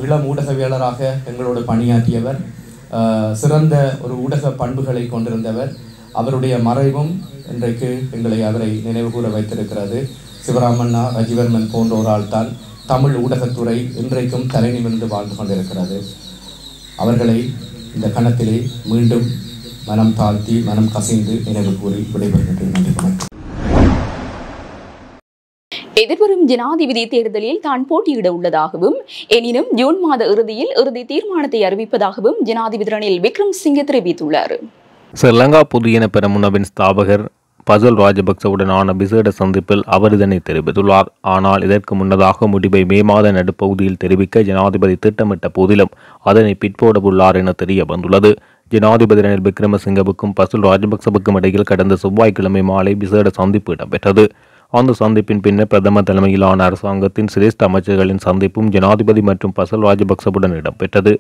இளம் ஊடகவியலராக எங்களோடு பணியாற்றியவர், சிறந்த ஒரு ஊடக பண்புகளை கொண்டிருந்தவர். அவருடைய மறைவும் இன்றைக்கு அவரை நினைவு கூற வைத்திருக்கிறது. சிவராமண்ணா, ரஜிவர்மன் போன்றோரால் தான் தமிழ் ஊடகத்துறை இன்றைக்கும் தலை நிமிர்ந்து வாழ்ந்து கொண்டிருக்கிறது. அவர்களை இந்த கணத்திலே மீண்டும் மனம் தாழ்த்தி, மனம் கசிந்து நினைவு கூறி விடைபெறுகின்றேன். நன்றி, வணக்கம். எதிர்வரும் ஜனாதிபதி தேர்தலில் தான் போட்டியிட உள்ளதாகவும், எனினும் ஜூன் மாத இறுதியில் இறுதி தீர்மானத்தை அறிவிப்பதாகவும் ஜனாதிபதி ரணில் விக்ரமசிங்கே தெரிவித்துள்ளார். ஸ்ரீலங்கா பொதுஜன பெரமுனவின் ஸ்தாபகர் பசில் ராஜபக்சவுடனான விசேட சந்திப்பில் அவர் இதனை தெரிவித்துள்ளார். ஆனால் இதற்கு முன்னதாக முடிவை மே மாத நடுப்பகுதியில் தெரிவிக்க ஜனாதிபதி திட்டமிட்ட போதிலும் அதனை பிற்போடவுள்ளார் என தெரிய வந்துள்ளது. ஜனாதிபதி ரணில் விக்ரமசிங்கவுக்கும் பசில் ராஜபக்சவுக்கும் இடையில் கடந்த செவ்வாய்க்கிழமை மாலை விசேட சந்திப்பு இடம்பெற்றது. அந்த சந்திப்பின் பின்னர் பிரதமர் தலைமையிலான அரசாங்கத்தின் சிரேஷ்ட அமைச்சர்களின் சந்திப்பும் ஜனாதிபதி மற்றும் பசில் ராஜபக்சவுடன் இடம்பெற்றது.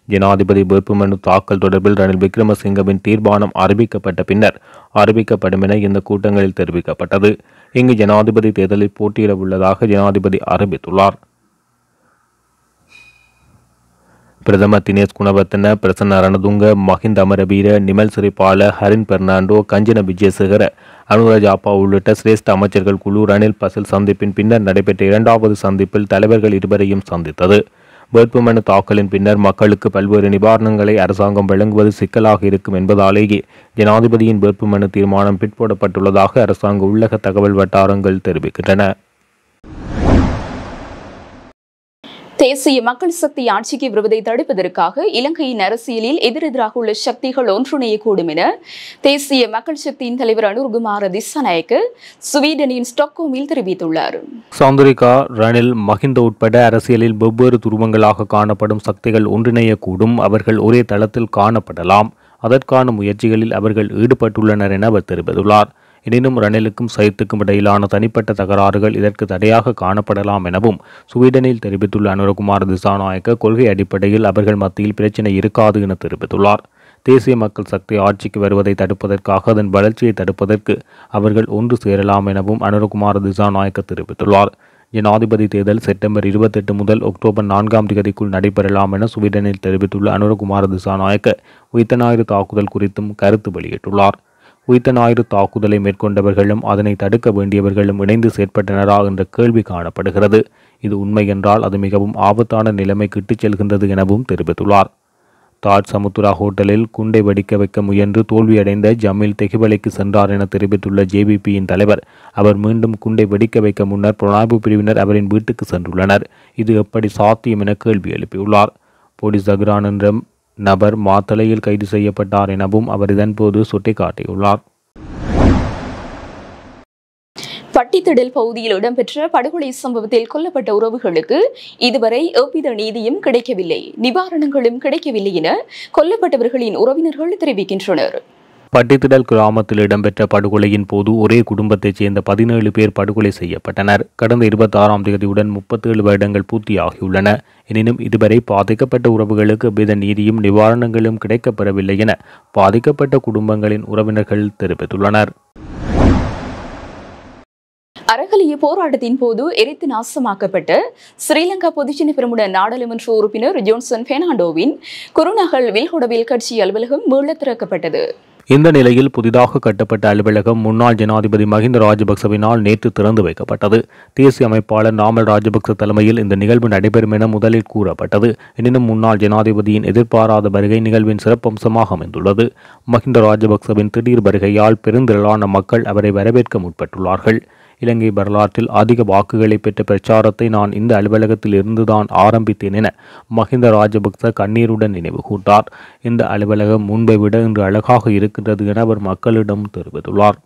ஜனாதிபதி வேட்புமனு தாக்கல் தொடர்பில் ரணில் விக்ரமசிங்கவின் தீர்மானம் அறிவிக்கப்பட்ட பின்னர் அறிவிக்கப்படும் என இந்த கூட்டங்களில் தெரிவிக்கப்பட்டது. இங்கு ஜனாதிபதி தேர்தலில் போட்டியிட உள்ளதாக ஜனாதிபதி அறிவித்துள்ளார். பிரதமர் தினேஷ் குணவர்த்தன, பிரசன்ன ரணதுங்க, மஹிந்த அமரவீர, நிமல் சிறிபால, ஹரின் பெர்னாண்டோ, கஞ்சன விஜயசேகர, அனுர ஜாப்பா உள்ளிட்ட சிரேஷ்ட அமைச்சர்கள் குழு ரணில் பசில் சந்திப்பின் பின்னர் நடைபெற்ற இரண்டாவது சந்திப்பில் தலைவர்கள் இருவரையும் சந்தித்தது. வேட்புமனு தாக்கலின் பின்னர் மக்களுக்கு பல்வேறு நிவாரணங்களை அரசாங்கம் வழங்குவது சிக்கலாக இருக்கும் என்பதாலேயே ஜனாதிபதியின் வேட்புமனு தீர்மானம் பிற்போடப்பட்டுள்ளதாக அரசாங்க உள்ளக தகவல் வட்டாரங்கள் தெரிவிக்கின்றன. தேசிய மக்கள் சக்தி ஆட்சிக்கு வருவதை தடுப்பதற்காக இலங்கையின் அரசியலில் எதிரெதிராக உள்ள சக்திகள் ஒன்றிணையக்கூடும் என தேசிய மக்கள் சக்தியின் தலைவர் அனுர்குமார திசாநாயக்க ஸ்வீடனின் ஸ்டாக்ஹோமில் தெரிவித்துள்ளார். சாந்திரிகா, ரணில், மஹிந்த உட்பட அரசியலில் வெவ்வேறு துருவங்களாக காணப்படும் சக்திகள் ஒன்றிணையக்கூடும், அவர்கள் ஒரே தளத்தில் காணப்படலாம், அதற்கான முயற்சிகளில் அவர்கள் ஈடுபட்டுள்ளனர் என அவர் தெரிவித்துள்ளார். எனினும் ரணிலுக்கும் சயித்துக்கும் இடையிலான தனிப்பட்ட தகராறுகள் இதற்கு தடையாக காணப்படலாம் எனவும் ஸ்வீடனில் தெரிவித்துள்ள அனுரகுமார் திசாநாயக்க கொள்கை அடிப்படையில் அவர்கள் மத்தியில் பிரச்சினை இருக்காது என தெரிவித்துள்ளார். தேசிய மக்கள் சக்தி ஆட்சிக்கு வருவதை தடுப்பதற்காக அதன் வளர்ச்சியை தடுப்பதற்கு அவர்கள் ஒன்று சேரலாம் எனவும் அனுரகுமார் திசாநாயக்க தெரிவித்துள்ளார். ஜனாதிபதி தேர்தல் செப்டம்பர் 28 முதல் அக்டோபர் 4ஆம் தேதிக்குள் நடைபெறலாம் என ஸ்வீடனில் தெரிவித்துள்ள அனுரகுமார் திசாநாயக்க உயிர்த்த ஞாயிறு தாக்குதல் குறித்தும் கருத்து வெளியிட்டுள்ளார். உயிர்த்த ஞாயிறு தாக்குதலை மேற்கொண்டவர்களும் அதனை தடுக்க வேண்டியவர்களும் இணைந்து செயற்பட்டனரா என்ற கேள்வி காணப்படுகிறது. இது உண்மை என்றால் அது மிகவும் ஆபத்தான நிலைமைக்கு இட்டுச் செல்கின்றது எனவும் தெரிவித்துள்ளார். தாஜ் சமுத்ரா ஹோட்டலில் குண்டை வெடிக்க வைக்க முயன்று தோல்வியடைந்த ஜமீல் தெஹிவலைக்கு சென்றார் என தெரிவித்துள்ள ஜேவிபியின் தலைவர், அவர் மீண்டும் குண்டை வெடிக்க வைக்க முன்னர் புலனாய்வு பிரிவினர் அவரின் வீட்டுக்கு சென்றுள்ளனர். இது எப்படி சாத்தியம் என கேள்வி எழுப்பியுள்ளார். போலீஸ் ஜக்ரான் என்ற நபர் மாத்தளையில் கைது செய்யப்பட்டார் எனவும் அவர் இதன்போது சுட்டிக்காட்டியுள்ளார். பட்டித்திடல் பகுதியில் இடம்பெற்ற படுகொலை சம்பவத்தில் கொல்லப்பட்ட உறவுகளுக்கு இதுவரை எவ்வித நீதியும் கிடைக்கவில்லை, நிவாரணங்களும் கிடைக்கவில்லை என கொல்லப்பட்டவர்களின் உறவினர்கள் தெரிவிக்கின்றனர். பட்டித்திடல் கிராமத்தில் இடம்பெற்ற படுகொலையின் போது ஒரே குடும்பத்தைச் சேர்ந்த 17 பேர் படுகொலை செய்யப்பட்டனர். கடந்த 26ஆம் தேதியுடன் 37 வருடங்கள் பூர்த்தியாகியுள்ளன. எனினும் இதுவரை பாதிக்கப்பட்ட உறவுகளுக்கு எவ்வித நீதியும் நிவாரணங்களும் கிடைக்கப்பெறவில்லை என பாதிக்கப்பட்ட குடும்பங்களின் உறவினர்கள் தெரிவித்துள்ளனர். அறகலிய போராட்டத்தின் போது எரித்து நாசமாக்கப்பட்ட ஸ்ரீலங்கா பொதுஜன பெரமுன நாடாளுமன்ற உறுப்பினர் ஜோன்சன் பெர்னாண்டோவின் குருநகல் வில்ஹொடவில் கட்சி அலுவலகம் மீள திறக்கப்பட்டது. இந்த நிலையில் புதிதாக கட்டப்பட்ட அலுவலகம் முன்னாள் ஜனாதிபதி மஹிந்த ராஜபக்சவினால் நேற்று திறந்து வைக்கப்பட்டது. தேசிய அமைப்பாளர் நாமல் ராஜபக்ச தலைமையில் இந்த நிகழ்வு நடைபெறும் என முதலில் கூறப்பட்டது. எனினும் முன்னாள் ஜனாதிபதியின் எதிர்பாராத வருகை நிகழ்வின் சிறப்பம்சமாக அமைந்துள்ளது. மஹிந்த ராஜபக்சவின் திடீர் வருகையால் பெருந்திரளான மக்கள் அவரை வரவேற்க முற்பட்டுள்ளார்கள். இலங்கை வரலாற்றில் அதிக வாக்குகளை பெற்ற பிரச்சாரத்தை நான் இந்த அலுவலகத்தில் இருந்துதான் ஆரம்பித்தேன் என மஹிந்த ராஜபக்ச கண்ணீருடன் நினைவு கூர்ந்தார். இந்த அலுவலகம் முன்பை விட இன்று அழகாக இருக்கின்றது என அவர் மக்களிடம் தெரிவித்துள்ளார்.